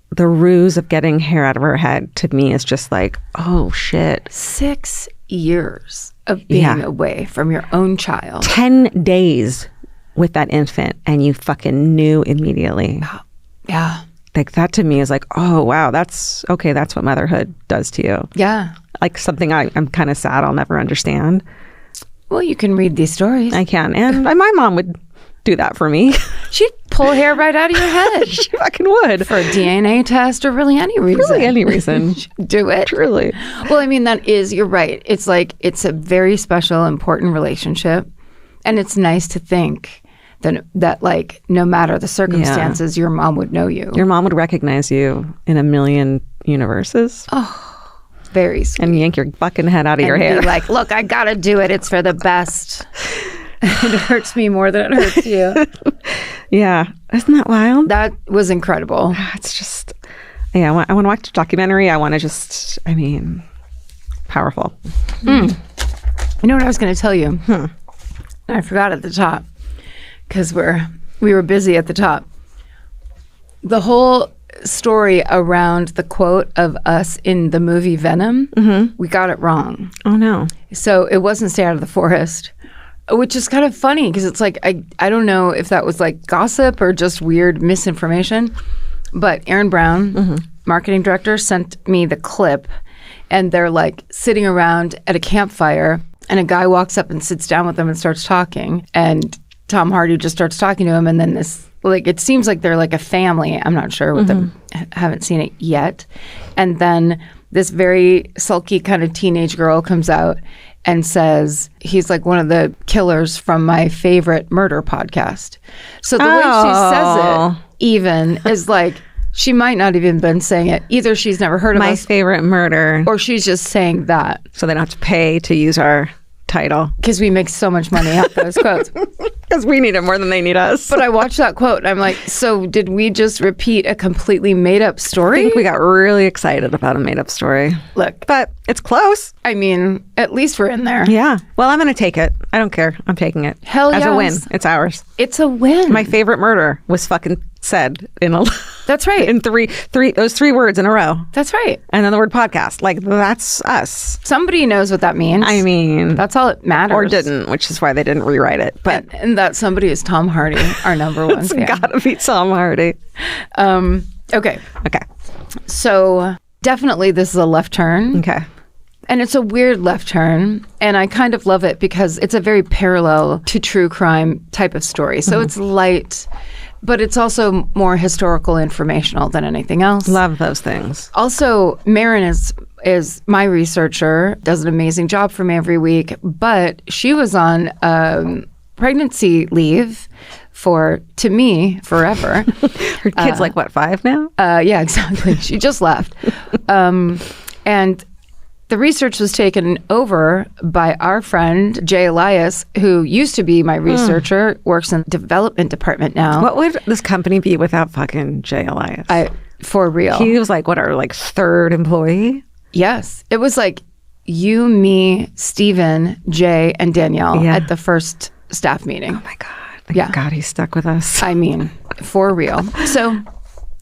Speaker 1: the ruse of getting hair out of her head to me is just like, oh shit.
Speaker 2: 6 years of being away from your own child.
Speaker 1: 10 days with that infant and you fucking knew immediately.
Speaker 2: Yeah.
Speaker 1: Like that to me is like, oh wow, that's what motherhood does to you.
Speaker 2: Yeah.
Speaker 1: Like something I'm kind of sad I'll never understand.
Speaker 2: Well, you can read these stories.
Speaker 1: I can. And my mom would do that for me.
Speaker 2: She'd pull hair right out of your head.
Speaker 1: She fucking would.
Speaker 2: For a DNA test or really any reason.
Speaker 1: Really any reason.
Speaker 2: Do it.
Speaker 1: Truly.
Speaker 2: Well, I mean, you're right. It's like, it's a very special, important relationship. And it's nice to think that like, no matter the circumstances, your mom would know you.
Speaker 1: Your mom would recognize you in a million universes.
Speaker 2: Oh, very sweet.
Speaker 1: And yank your fucking head out of your hair.
Speaker 2: Be like, look, I gotta do it. It's for the best. It hurts me more than it hurts you.
Speaker 1: Yeah. Isn't that wild?
Speaker 2: That was incredible.
Speaker 1: It's just, I want to watch a documentary. I want to powerful.
Speaker 2: You know what I was going to tell you? I forgot at the top because we were busy at the top. The whole story around the quote of us in the movie Venom, we got it wrong.
Speaker 1: Oh, no.
Speaker 2: So it wasn't stay out of the forest. Which is kind of funny because it's like, I don't know if that was like gossip or just weird misinformation. But Aaron Brown, marketing director, sent me the clip and they're like sitting around at a campfire and a guy walks up and sits down with them and starts talking. And Tom Hardy just starts talking to him. And then this, like, it seems like they're like a family. I'm not sure with them. Haven't seen it yet. And then this very sulky kind of teenage girl comes out and says he's like one of the killers from my favorite murder podcast. So the way she says it even is like she might not even been saying it. Either she's never heard of
Speaker 1: my
Speaker 2: us,
Speaker 1: favorite murder,
Speaker 2: or she's just saying that.
Speaker 1: So they don't have to pay to use our title.
Speaker 2: Because we make so much money off those quotes.
Speaker 1: Because we need it more than they need us.
Speaker 2: But I watched that quote and I'm like, so did we just repeat a completely made up story?
Speaker 1: I think we got really excited about a made up story.
Speaker 2: Look.
Speaker 1: But it's close.
Speaker 2: I mean, at least we're in there.
Speaker 1: Yeah. Well, I'm going to take it. I don't care. I'm taking it.
Speaker 2: Hell yes.
Speaker 1: As a win. It's ours.
Speaker 2: It's a win.
Speaker 1: My favorite murder was fucking said in a...
Speaker 2: That's right.
Speaker 1: In those three words in a row.
Speaker 2: That's right.
Speaker 1: And then the word podcast. Like, that's us.
Speaker 2: Somebody knows what that means.
Speaker 1: I mean...
Speaker 2: That's all it matters.
Speaker 1: Or didn't, which is why they didn't rewrite it. But
Speaker 2: and that somebody is Tom Hardy, our number one fan.
Speaker 1: It's gotta be Tom Hardy.
Speaker 2: Okay.
Speaker 1: Okay.
Speaker 2: So, definitely this is a left turn.
Speaker 1: Okay.
Speaker 2: And it's a weird left turn. And I kind of love it because it's a very parallel to true crime type of story. So it's light, but it's also more historical, informational than anything else.
Speaker 1: Love those things.
Speaker 2: Also, Maren is my researcher, does an amazing job for me every week, but she was on pregnancy leave to me, forever.
Speaker 1: Her kid's like, what, 5 now?
Speaker 2: Yeah, exactly. She just left. And the research was taken over by our friend, Jay Elias, who used to be my researcher, works in the development department now.
Speaker 1: What would this company be without fucking Jay Elias?
Speaker 2: For real.
Speaker 1: He was like, our third employee?
Speaker 2: Yes. It was like you, me, Steven, Jay, and Danielle at the first staff meeting.
Speaker 1: Oh my God. Thank God he's stuck with us.
Speaker 2: I mean, for real. So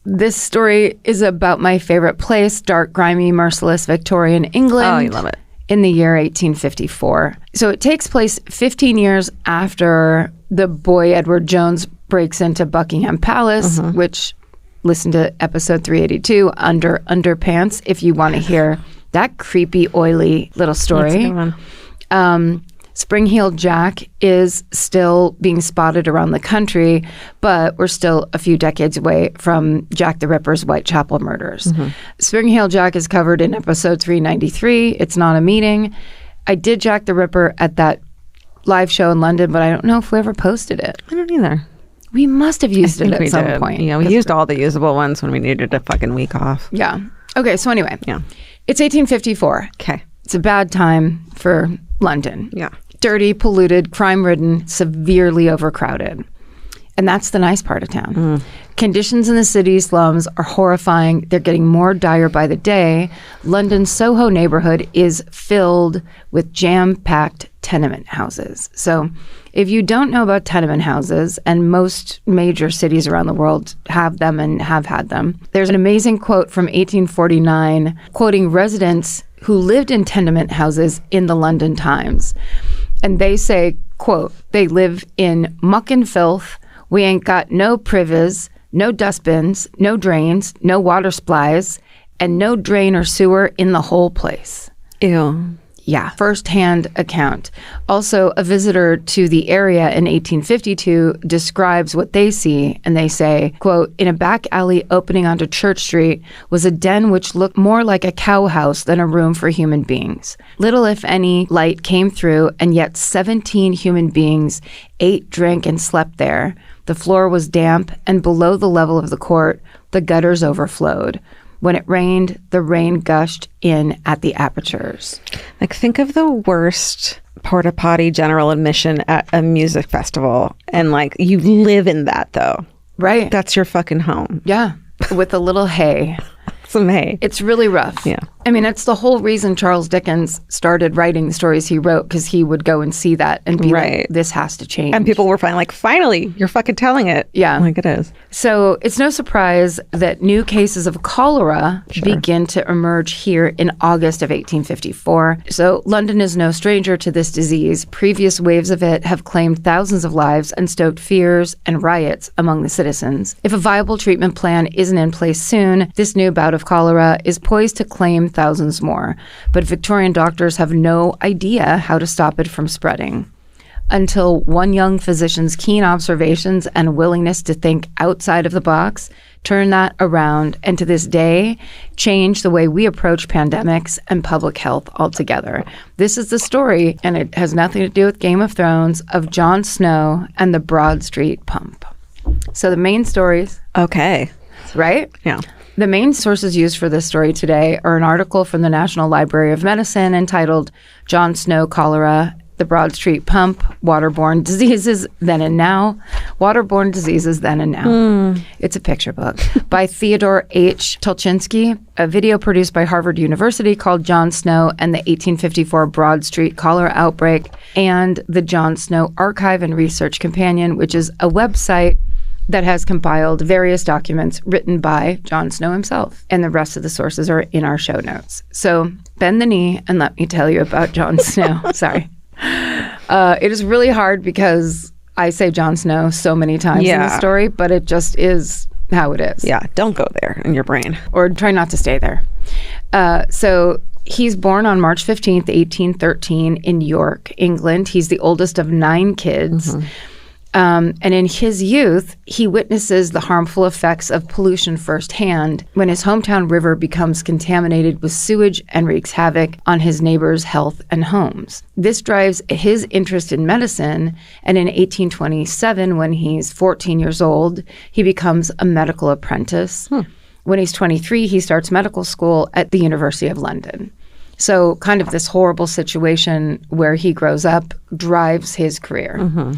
Speaker 2: this story is about my favorite place, dark, grimy, merciless Victorian England.
Speaker 1: Oh, you love it.
Speaker 2: In the year 1854. So it takes place 15 years after the boy Edward Jones breaks into Buckingham Palace, which, listen to episode 382, Underpants, if you want to hear that creepy, oily little story.
Speaker 1: That's a good one.
Speaker 2: Spring-heeled Jack is still being spotted around the country, but we're still a few decades away from Jack the Ripper's Whitechapel murders. Spring-heeled Jack is covered in episode 393. It's not a meeting. I did Jack the Ripper at that live show in London, but I don't know if we ever posted it.
Speaker 1: I don't either.
Speaker 2: We must have used it at some point.
Speaker 1: Yeah, we used all the usable ones when we needed a fucking week off.
Speaker 2: Yeah. Okay, so anyway.
Speaker 1: Yeah.
Speaker 2: It's 1854.
Speaker 1: Okay.
Speaker 2: It's a bad time for London.
Speaker 1: Yeah.
Speaker 2: Dirty, polluted, crime-ridden, severely overcrowded. And that's the nice part of town. Conditions in the city's slums are horrifying. They're getting more dire by the day. London's Soho neighborhood is filled with jam-packed tenement houses. So if you don't know about tenement houses, and most major cities around the world have them and have had them, there's an amazing quote from 1849 quoting residents who lived in tenement houses in the London Times. And they say, quote, "They live in muck and filth. We ain't got no privies, no dustbins, no drains, no water supplies, and no drain or sewer in the whole place."
Speaker 1: Ew.
Speaker 2: Yeah, first-hand account. Also, a visitor to the area in 1852 describes what they see, and they say, quote, "In a back alley opening onto Church Street was a den which looked more like a cow house than a room for human beings. Little, if any, light came through, and yet 17 human beings ate, drank, and slept there. The floor was damp, and below the level of the court, the gutters overflowed. When it rained, the rain gushed in at the apertures."
Speaker 1: Like, think of the worst porta potty general admission at a music festival. And, like, you live in that, though.
Speaker 2: Right.
Speaker 1: That's your fucking home.
Speaker 2: Yeah. With a little hay.
Speaker 1: Some hay.
Speaker 2: It's really rough.
Speaker 1: Yeah.
Speaker 2: I mean, it's the whole reason Charles Dickens started writing the stories he wrote, because he would go and see that and be like, this has to change.
Speaker 1: And people were finally, you're fucking telling it.
Speaker 2: Yeah.
Speaker 1: Like it is.
Speaker 2: So it's no surprise that new cases of cholera begin to emerge here in August of 1854. So London is no stranger to this disease. Previous waves of it have claimed thousands of lives and stoked fears and riots among the citizens. If a viable treatment plan isn't in place soon, this new bout of cholera is poised to claim thousands more. But Victorian doctors have no idea how to stop it from spreading. Until one young physician's keen observations and willingness to think outside of the box turn that around, and to this day, change the way we approach pandemics and public health altogether. This is the story, and it has nothing to do with Game of Thrones, of Jon Snow and the Broad Street Pump. So the main stories.
Speaker 1: Okay.
Speaker 2: Right?
Speaker 1: Yeah.
Speaker 2: The main sources used for this story today are an article from the National Library of Medicine entitled Jon Snow Cholera, the Broad Street Pump, Waterborne Diseases Then and Now. Waterborne Diseases Then and Now. It's a picture book by Theodore H. Tulchinsky, a video produced by Harvard University called Jon Snow and the 1854 Broad Street Cholera Outbreak, and the Jon Snow Archive and Research Companion, which is a website that has compiled various documents written by Jon Snow himself. And the rest of the sources are in our show notes. So bend the knee and let me tell you about Jon Snow. Sorry. It is really hard because I say Jon Snow so many times in the story, but it just is how it is.
Speaker 1: Yeah, don't go there in your brain.
Speaker 2: Or try not to stay there. So he's born on March 15th, 1813 in York, England. He's the oldest of 9 kids. Mm-hmm. And in his youth, he witnesses the harmful effects of pollution firsthand when his hometown river becomes contaminated with sewage and wreaks havoc on his neighbors' health and homes. This drives his interest in medicine, and in 1827, when he's 14 years old, he becomes a medical apprentice. When he's 23, he starts medical school at the University of London. So kind of this horrible situation where he grows up drives his career. Mm-hmm.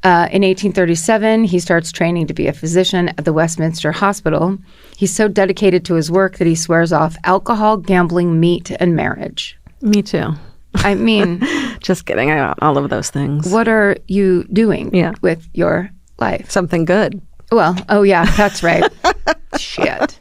Speaker 2: In 1837, he starts training to be a physician at the Westminster Hospital. He's so dedicated to his work that he swears off alcohol, gambling, meat, and marriage.
Speaker 1: Me too.
Speaker 2: I mean...
Speaker 1: Just kidding. I got all of those things.
Speaker 2: What are you doing with your life?
Speaker 1: Something good.
Speaker 2: Well, oh yeah, that's right. Shit.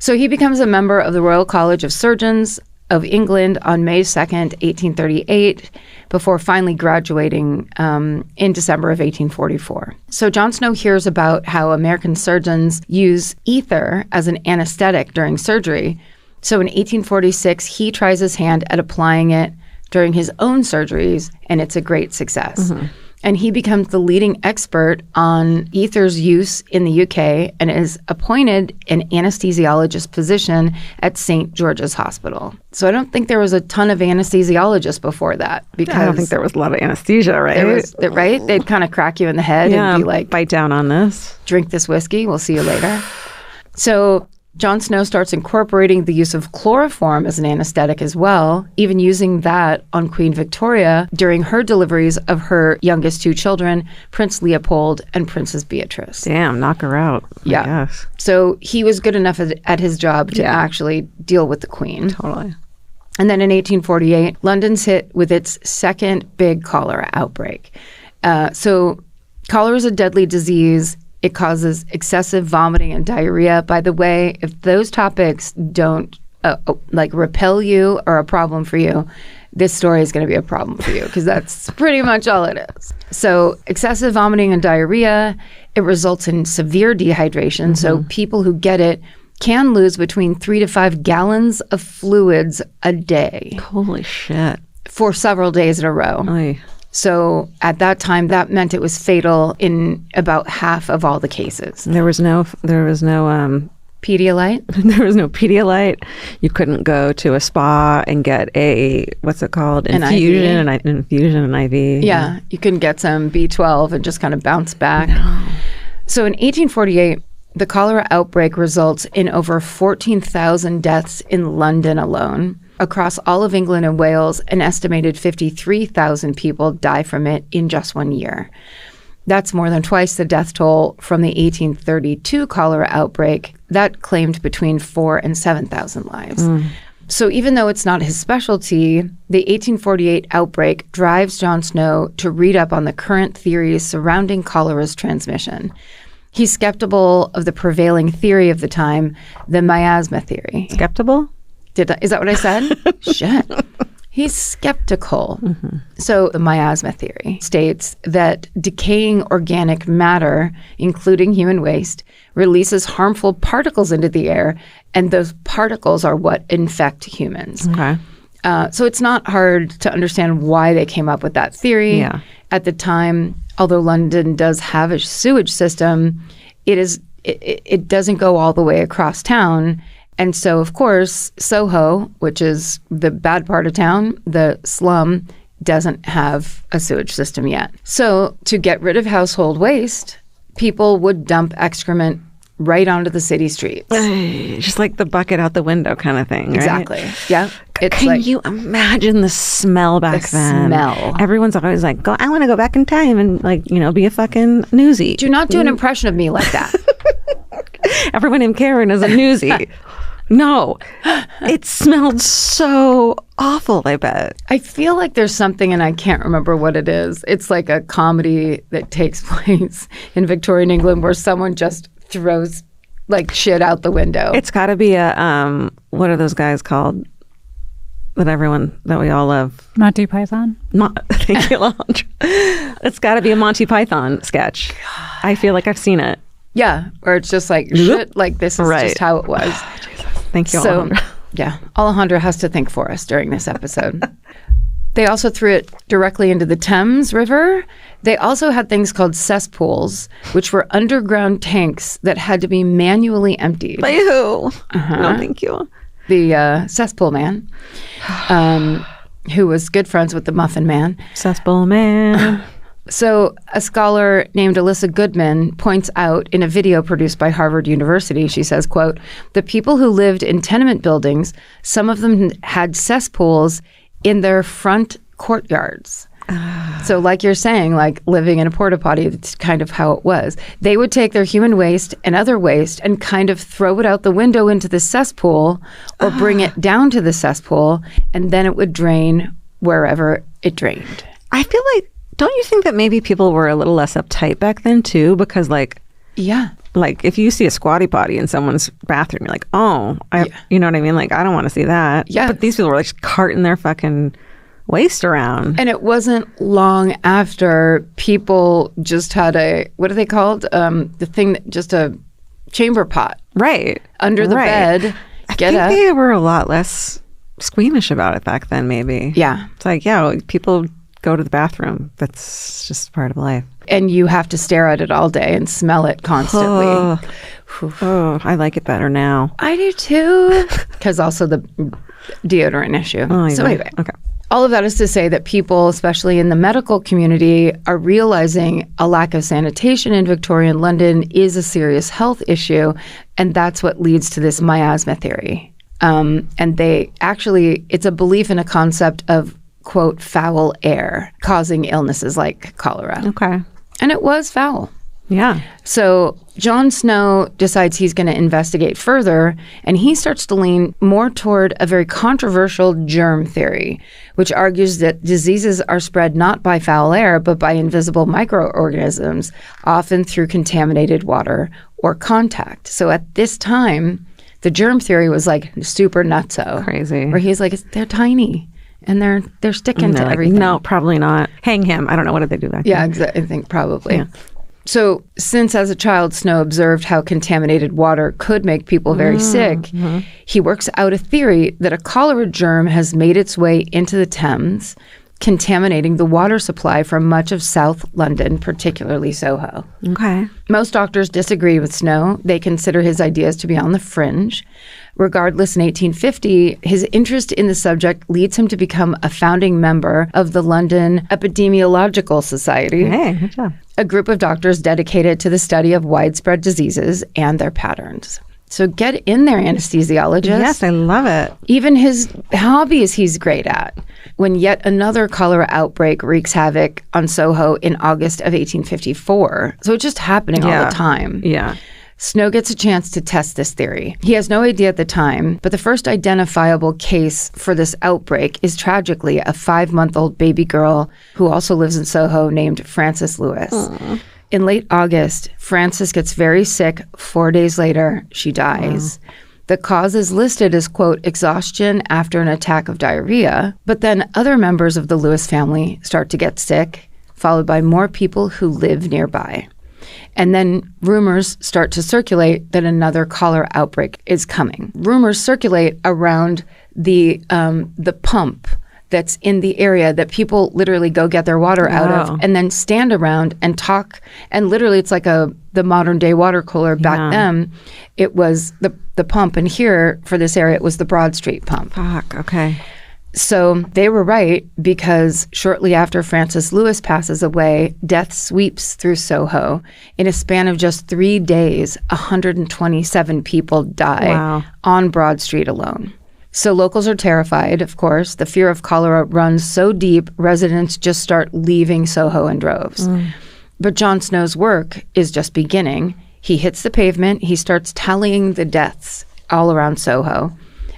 Speaker 2: So he becomes a member of the Royal College of Surgeons of England on May 2nd, 1838, before finally graduating in December of 1844. So Jon Snow hears about how American surgeons use ether as an anesthetic during surgery. So in 1846, he tries his hand at applying it during his own surgeries, and it's a great success. Mm-hmm. And he becomes the leading expert on ether's use in the UK and is appointed an anesthesiologist position at St. George's Hospital. So I don't think there was a ton of anesthesiologists before that. Because
Speaker 1: I don't think there was a lot of anesthesia, right?
Speaker 2: Right? They'd kind of crack you in the head and be like,
Speaker 1: bite down on this.
Speaker 2: Drink this whiskey. We'll see you later. So Jon Snow starts incorporating the use of chloroform as an anesthetic as well, even using that on Queen Victoria during her deliveries of her youngest 2 children, Prince Leopold and Princess Beatrice.
Speaker 1: Damn, knock her out.
Speaker 2: Yeah. So he was good enough at his job to actually deal with the Queen.
Speaker 1: Totally.
Speaker 2: And then in 1848, London's hit with its second big cholera outbreak. So cholera is a deadly disease. It causes excessive vomiting and diarrhea. By the way, if those topics don't repel you or a problem for you, this story is going to be a problem for you because that's pretty much all it is. So excessive vomiting and diarrhea, it results in severe dehydration. So people who get it can lose between 3 to 5 gallons of fluids a day.
Speaker 1: Holy shit.
Speaker 2: For several days in a row.
Speaker 1: Oy.
Speaker 2: So at that time, that meant it was fatal in about half of all the cases.
Speaker 1: There was no
Speaker 2: Pedialyte?
Speaker 1: There was no Pedialyte. You couldn't go to a spa and get a, what's it called? Infusion, an IV.
Speaker 2: Yeah, you couldn't get some B12 and just kind of bounce back.
Speaker 1: No.
Speaker 2: So in 1848, the cholera outbreak results in over 14,000 deaths in London alone. Across all of England and Wales, an estimated 53,000 people die from it in just 1 year. That's more than twice the death toll from the 1832 cholera outbreak that claimed between 4,000 and 7,000 lives. So even though it's not his specialty, the 1848 outbreak drives Jon Snow to read up on the current theories surrounding cholera's transmission. He's skeptical of the prevailing theory of the time, the miasma theory.
Speaker 1: Skeptical?
Speaker 2: Is that what I said? Shit. He's skeptical. So the miasma theory states that decaying organic matter, including human waste, releases harmful particles into the air, and those particles are what infect humans.
Speaker 1: Okay.
Speaker 2: So it's not hard to understand why they came up with that theory.
Speaker 1: Yeah.
Speaker 2: At the time, although London does have a sewage system, it doesn't go all the way across town. And so, of course, Soho, which is the bad part of town, the slum, doesn't have a sewage system yet. So to get rid of household waste, people would dump excrement right onto the city streets.
Speaker 1: Just like the bucket out the window kind of thing, right?
Speaker 2: Exactly. Yeah.
Speaker 1: Can you imagine the smell back then?
Speaker 2: Smell.
Speaker 1: Everyone's always like, I want to go back in time and be a fucking newsie.
Speaker 2: Do not do an impression of me like that.
Speaker 1: Everyone named Karen is a newsie. No, it smelled so awful, I bet.
Speaker 2: I feel like there's something, and I can't remember what it is. It's like a comedy that takes place in Victorian England where someone just throws like shit out the window.
Speaker 1: It's got to be a, what are those guys called that we all love?
Speaker 3: Monty Python?
Speaker 1: Thank you, Alejandra. It's got to be a Monty Python sketch. I feel like I've seen it.
Speaker 2: Yeah, or it's just like shit, like this is just how it was.
Speaker 1: Thank you,
Speaker 2: so,
Speaker 1: Alejandra.
Speaker 2: Yeah, Alejandra has to think for us during this episode. They also threw it directly into the Thames River. They also had things called cesspools, which were underground tanks that had to be manually emptied.
Speaker 1: By who? No, thank you.
Speaker 2: The cesspool man, who was good friends with the Muffin Man.
Speaker 1: Cesspool man.
Speaker 2: So a scholar named Alyssa Goodman points out in a video produced by Harvard University, she says, quote, the people who lived in tenement buildings, some of them had cesspools in their front courtyards. So like you're saying, like living in a porta potty, it's kind of how it was. They would take their human waste and other waste and kind of throw it out the window into the cesspool or bring it down to the cesspool, and then it would drain wherever it drained.
Speaker 1: I feel like, don't you think that maybe people were a little less uptight back then too? Because
Speaker 2: yeah.
Speaker 1: Like if you see a squatty potty in someone's bathroom, you're like, you know what I mean? Like, I don't want to see that.
Speaker 2: Yeah.
Speaker 1: But these people were like carting their fucking waste around.
Speaker 2: And it wasn't long after people just had what are they called? The thing that just a chamber pot.
Speaker 1: Right.
Speaker 2: Under the bed.
Speaker 1: I think they were a lot less squeamish about it back then, maybe.
Speaker 2: Yeah.
Speaker 1: It's like, people go to the bathroom. That's just part of life.
Speaker 2: And you have to stare at it all day and smell it constantly.
Speaker 1: Oh, I like it better now.
Speaker 2: I do too. Because also the deodorant issue.
Speaker 1: Oh,
Speaker 2: so anyway.
Speaker 1: Okay.
Speaker 2: All of that is to say that people, especially in the medical community, are realizing a lack of sanitation in Victorian London is a serious health issue, and that's what leads to this miasma theory. And it's a belief in a concept of, quote, foul air causing illnesses like cholera.
Speaker 1: Okay.
Speaker 2: And it was foul.
Speaker 1: Yeah.
Speaker 2: So Jon Snow decides he's going to investigate further, and he starts to lean more toward a very controversial germ theory, which argues that diseases are spread not by foul air, but by invisible microorganisms, often through contaminated water or contact. So at this time, the germ theory was like super nutso.
Speaker 1: Crazy.
Speaker 2: Where he's like, they're tiny. And they're sticking to everything.
Speaker 1: No, probably not. Hang him. I don't know. What did they do back then?
Speaker 2: Yeah, I think probably. Yeah. So since as a child, Snow observed how contaminated water could make people very sick, he works out a theory that a cholera germ has made its way into the Thames, contaminating the water supply from much of South London, particularly Soho.
Speaker 1: Okay.
Speaker 2: Most doctors disagree with Snow. They consider his ideas to be on the fringe. Regardless, in 1850, his interest in the subject leads him to become a founding member of the London Epidemiological Society.
Speaker 1: Hey, good job.
Speaker 2: A group of doctors dedicated to the study of widespread diseases and their patterns. So get in there, anesthesiologist.
Speaker 1: Yes, I love it.
Speaker 2: Even his hobbies he's great at. When yet another cholera outbreak wreaks havoc on Soho in August of 1854. So it's just happening all the time.
Speaker 1: Yeah.
Speaker 2: Snow gets a chance to test this theory. He has no idea at the time, but the first identifiable case for this outbreak is tragically a 5-month-old baby girl who also lives in Soho named Frances Lewis. Aww. In late August, Frances gets very sick. 4 days later, she dies. Wow. The cause is listed as, quote, exhaustion after an attack of diarrhea, but then other members of the Lewis family start to get sick, followed by more people who live nearby. And then rumors start to circulate that another cholera outbreak is coming. Rumors circulate around the pump that's in the area that people literally go get their water out of and then stand around and talk. And literally it's like the modern day water cooler. Back then, it was the pump. And here, for this area, it was the Broad Street pump.
Speaker 1: Fuck, okay.
Speaker 2: So they were right, because shortly after Frances Lewis passes away, death sweeps through Soho. In a span of just 3 days, 127 people die on Broad Street alone. So locals are terrified, of course. The fear of cholera runs so deep, residents just start leaving Soho in droves. But Jon Snow's work is just beginning. He hits the pavement. He starts tallying the deaths all around Soho.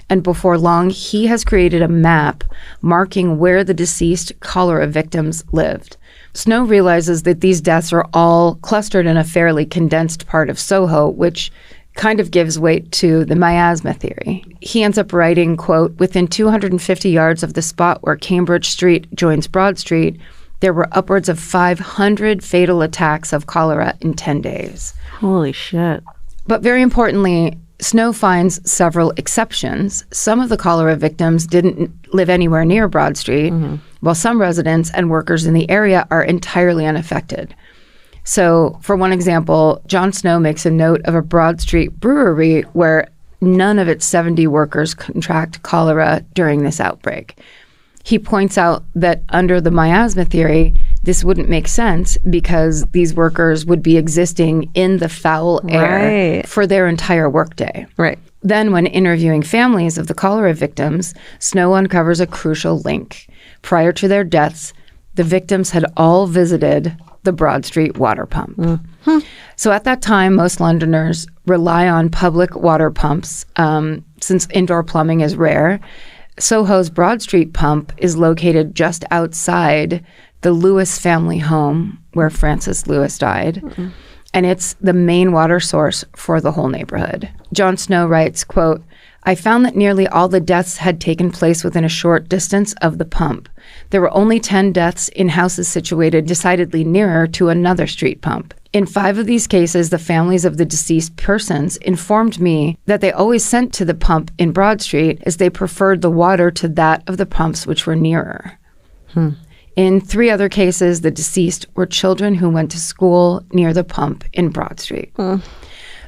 Speaker 2: And before long, he has created a map marking where the deceased cholera victims lived. Snow realizes that these deaths are all clustered in a fairly condensed part of Soho, which kind of gives weight to the miasma theory. He ends up writing, quote, within 250 yards of the spot where Cambridge Street joins Broad Street, there were upwards of 500 fatal attacks of cholera in 10 days.
Speaker 1: Holy shit.
Speaker 2: But very importantly, Snow finds several exceptions. Some of the cholera victims didn't live anywhere near Broad Street, while some residents and workers in the area are entirely unaffected. So, for one example, Jon Snow makes a note of a Broad Street brewery where none of its 70 workers contract cholera during this outbreak. He points out that under the miasma theory, this wouldn't make sense because these workers would be existing in the foul air for their entire workday.
Speaker 1: Right.
Speaker 2: Then, when interviewing families of the cholera victims, Snow uncovers a crucial link. Prior to their deaths, the victims had all visited the Broad Street water pump. So at that time, most Londoners rely on public water pumps since indoor plumbing is rare. Soho's Broad Street pump is located just outside the Lewis family home where Frances Lewis died. And it's the main water source for the whole neighborhood. Jon Snow writes, quote, I found that nearly all the deaths had taken place within a short distance of the pump. There were only 10 deaths in houses situated decidedly nearer to another street pump. In 5 of these cases, the families of the deceased persons informed me that they always sent to the pump in Broad Street as they preferred the water to that of the pumps which were nearer. In 3 other cases, the deceased were children who went to school near the pump in Broad Street.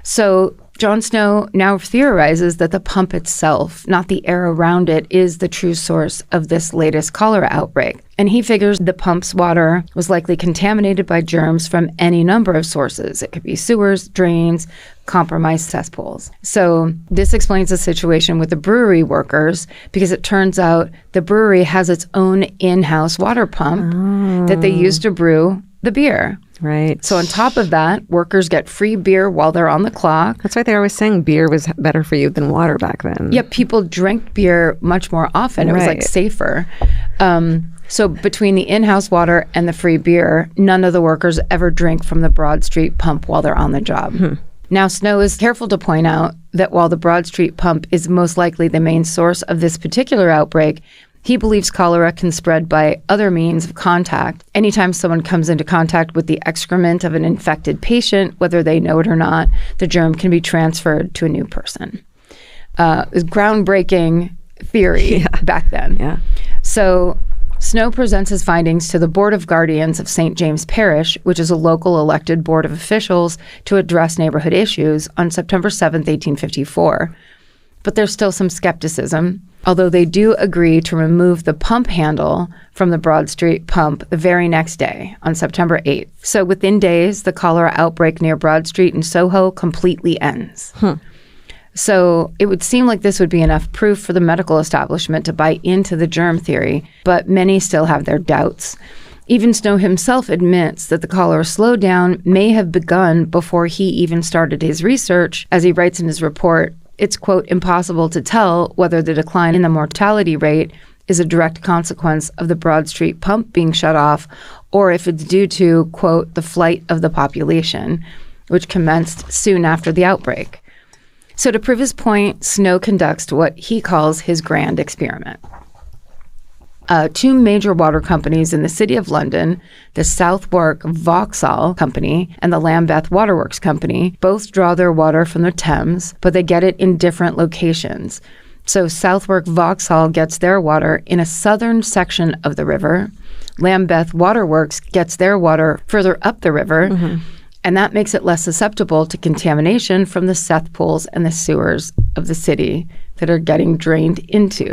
Speaker 2: So Jon Snow now theorizes that the pump itself, not the air around it, is the true source of this latest cholera outbreak. And he figures the pump's water was likely contaminated by germs from any number of sources. It could be sewers, drains, compromised cesspools. So this explains the situation with the brewery workers, because it turns out the brewery has its own in-house water pump that they use to brew the beer.
Speaker 1: Right.
Speaker 2: So on top of that, workers get free beer while they're on the clock.
Speaker 1: That's why they were always saying beer was better for you than water back then.
Speaker 2: Yeah, people drank beer much more often. It was like safer. So between the in-house water and the free beer, none of the workers ever drink from the Broad Street pump while they're on the job. Now, Snow is careful to point out that while the Broad Street pump is most likely the main source of this particular outbreak, he believes cholera can spread by other means of contact. Anytime someone comes into contact with the excrement of an infected patient, whether they know it or not, the germ can be transferred to a new person. It was groundbreaking theory back then.
Speaker 1: Yeah.
Speaker 2: So Snow presents his findings to the Board of Guardians of St. James Parish, which is a local elected board of officials to address neighborhood issues, on September 7th, 1854. But there's still some skepticism, although they do agree to remove the pump handle from the Broad Street pump the very next day, on September 8th. So within days, the cholera outbreak near Broad Street in Soho completely ends. So it would seem like this would be enough proof for the medical establishment to buy into the germ theory, but many still have their doubts. Even Snow himself admits that the cholera slowdown may have begun before he even started his research. As he writes in his report, it's, quote, impossible to tell whether the decline in the mortality rate is a direct consequence of the Broad Street pump being shut off, or if it's due to, quote, the flight of the population, which commenced soon after the outbreak. So to prove his point, Snow conducts what he calls his grand experiment. Two major water companies in the City of London, the Southwark Vauxhall Company and the Lambeth Waterworks Company, both draw their water from the Thames, but they get it in different locations. So Southwark Vauxhall gets their water in a southern section of the river. Lambeth Waterworks gets their water further up the river, and that makes it less susceptible to contamination from the cesspools and the sewers of the city that are getting drained into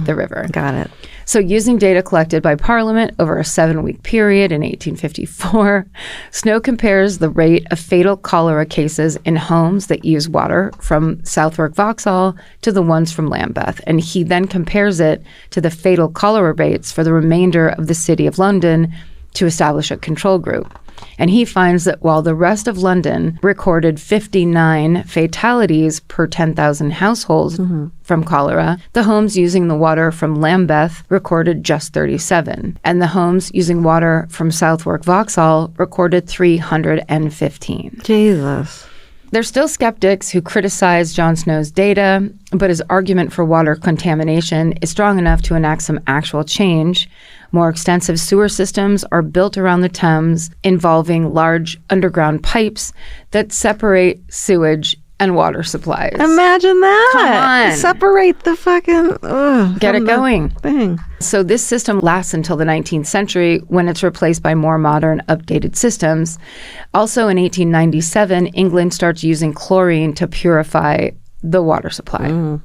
Speaker 2: the river.
Speaker 1: Got it.
Speaker 2: So using data collected by Parliament over a 7-week period in 1854, Snow compares the rate of fatal cholera cases in homes that use water from Southwark Vauxhall to the ones from Lambeth. And he then compares it to the fatal cholera rates for the remainder of the City of London to establish a control group. And he finds that while the rest of London recorded 59 fatalities per 10,000 households from cholera, the homes using the water from Lambeth recorded just 37. And the homes using water from Southwark Vauxhall recorded 315.
Speaker 1: Jesus.
Speaker 2: There's still skeptics who criticize Jon Snow's data, but his argument for water contamination is strong enough to enact some actual change. More extensive sewer systems are built around the Thames, involving large underground pipes that separate sewage and water supplies.
Speaker 1: Imagine that.
Speaker 2: Come on.
Speaker 1: Separate the fucking...
Speaker 2: Get it going.
Speaker 1: Thing.
Speaker 2: So this system lasts until the 19th century, when it's replaced by more modern, updated systems. Also in 1897, England starts using chlorine to purify the water supply.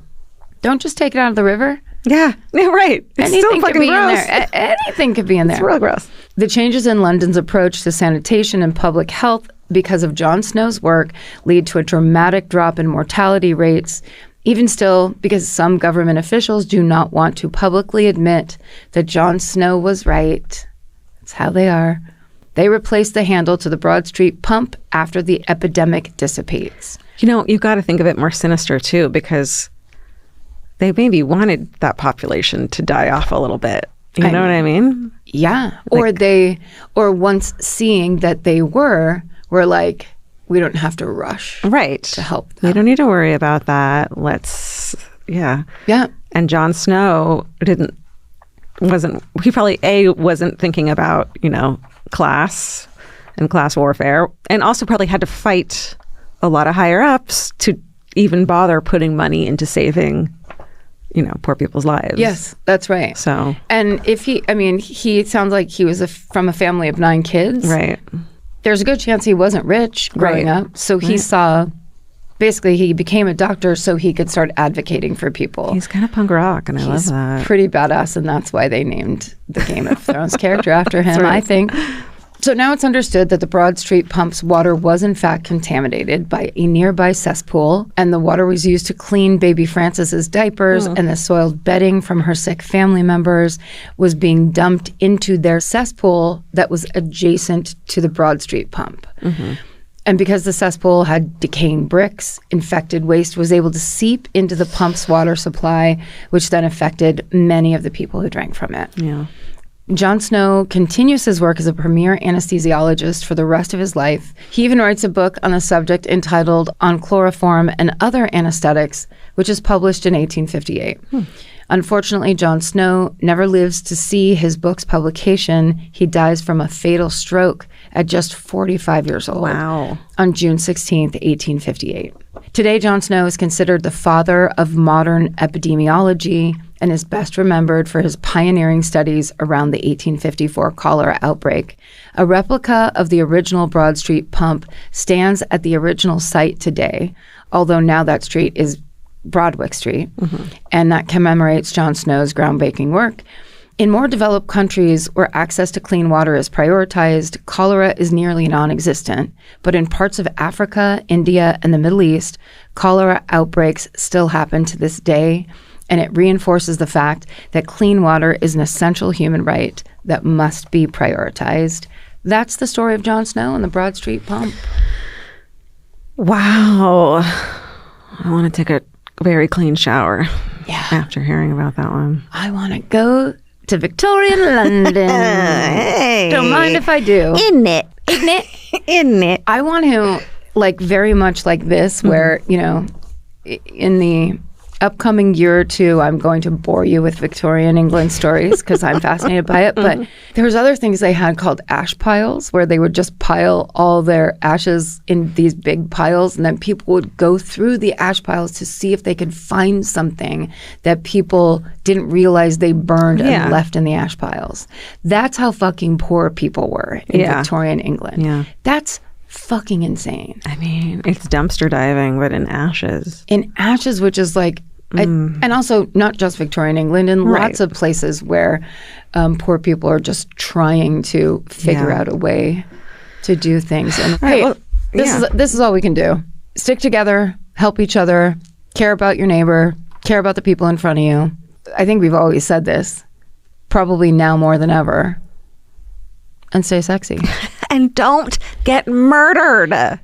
Speaker 2: Don't just take it out of the river.
Speaker 1: Yeah, right. It's
Speaker 2: Anything
Speaker 1: still fucking
Speaker 2: could be
Speaker 1: gross.
Speaker 2: in there. Anything could be in there.
Speaker 1: It's real gross.
Speaker 2: The changes in London's approach to sanitation and public health because of Jon Snow's work lead to a dramatic drop in mortality rates. Even still, because some government officials do not want to publicly admit that Jon Snow was right. That's how they are. They replace the handle to the Broad Street pump after the epidemic dissipates.
Speaker 1: You know, you've got to think of it more sinister, too, because they maybe wanted that population to die off a little bit. You know what I mean?
Speaker 2: Yeah.
Speaker 1: Like,
Speaker 2: or once seeing that they were like, we don't have to rush to help them.
Speaker 1: We don't need to worry about that. Yeah. And Jon Snow wasn't thinking about, class and class warfare, and also probably had to fight a lot of higher ups to even bother putting money into saving poor people's lives.
Speaker 2: Yes, that's right.
Speaker 1: So,
Speaker 2: and he sounds like he was from a family of 9 kids.
Speaker 1: Right.
Speaker 2: There's a good chance he wasn't rich growing up. So he saw basically he became a doctor so he could start advocating for people.
Speaker 1: He's kind of punk rock, and I love that.
Speaker 2: He's pretty badass, and that's why they named the Game of Thrones character after him, right. I think. So now it's understood that the Broad Street pump's water was in fact contaminated by a nearby cesspool, and the water was used to clean baby Frances's diapers, and the soiled bedding from her sick family members was being dumped into their cesspool that was adjacent to the Broad Street pump. And because the cesspool had decaying bricks, infected waste was able to seep into the pump's water supply, which then affected many of the people who drank from it.
Speaker 1: Yeah.
Speaker 2: Jon Snow continues his work as a premier anesthesiologist for the rest of his life. He even writes a book on the subject entitled On Chloroform and Other Anesthetics, which is published in 1858. Unfortunately, Jon Snow never lives to see his book's publication. He dies from a fatal stroke at just 45 years old.
Speaker 1: Wow.
Speaker 2: On June 16th, 1858. Today, Jon Snow is considered the father of modern epidemiology and is best remembered for his pioneering studies around the 1854 cholera outbreak. A replica of the original Broad Street pump stands at the original site today, although now that street is Broadwick Street, and that commemorates Jon Snow's groundbreaking work. In more developed countries where access to clean water is prioritized, cholera is nearly non-existent. But in parts of Africa, India, and the Middle East, cholera outbreaks still happen to this day, and it reinforces the fact that clean water is an essential human right that must be prioritized. That's the story of Jon Snow and the Broad Street pump.
Speaker 1: Wow. I want to take a very clean shower after hearing about that one.
Speaker 2: I want to go to Victorian London.
Speaker 1: Hey.
Speaker 2: Don't mind if I do.
Speaker 1: Isn't it?
Speaker 2: Isn't it?
Speaker 1: Isn't it?
Speaker 2: I want to, like, very much like this, where, you know, in the upcoming year or two, I'm going to bore you with Victorian England stories because I'm fascinated by it. But there was other things they had called ash piles, where they would just pile all their ashes in these big piles, and then people would go through the ash piles to see if they could find something that people didn't realize they burned and left in the ash piles. That's how fucking poor people were in Victorian England.
Speaker 1: Yeah.
Speaker 2: That's fucking insane.
Speaker 1: I mean, it's dumpster diving, but in ashes.
Speaker 2: In ashes, which is like, and also not just Victorian England, in lots of places where poor people are just trying to figure out a way to do things. And this is all we can do. Stick together, help each other, care about your neighbor, care about the people in front of you. I think we've always said this, probably now more than ever. And stay sexy.
Speaker 1: And don't get murdered.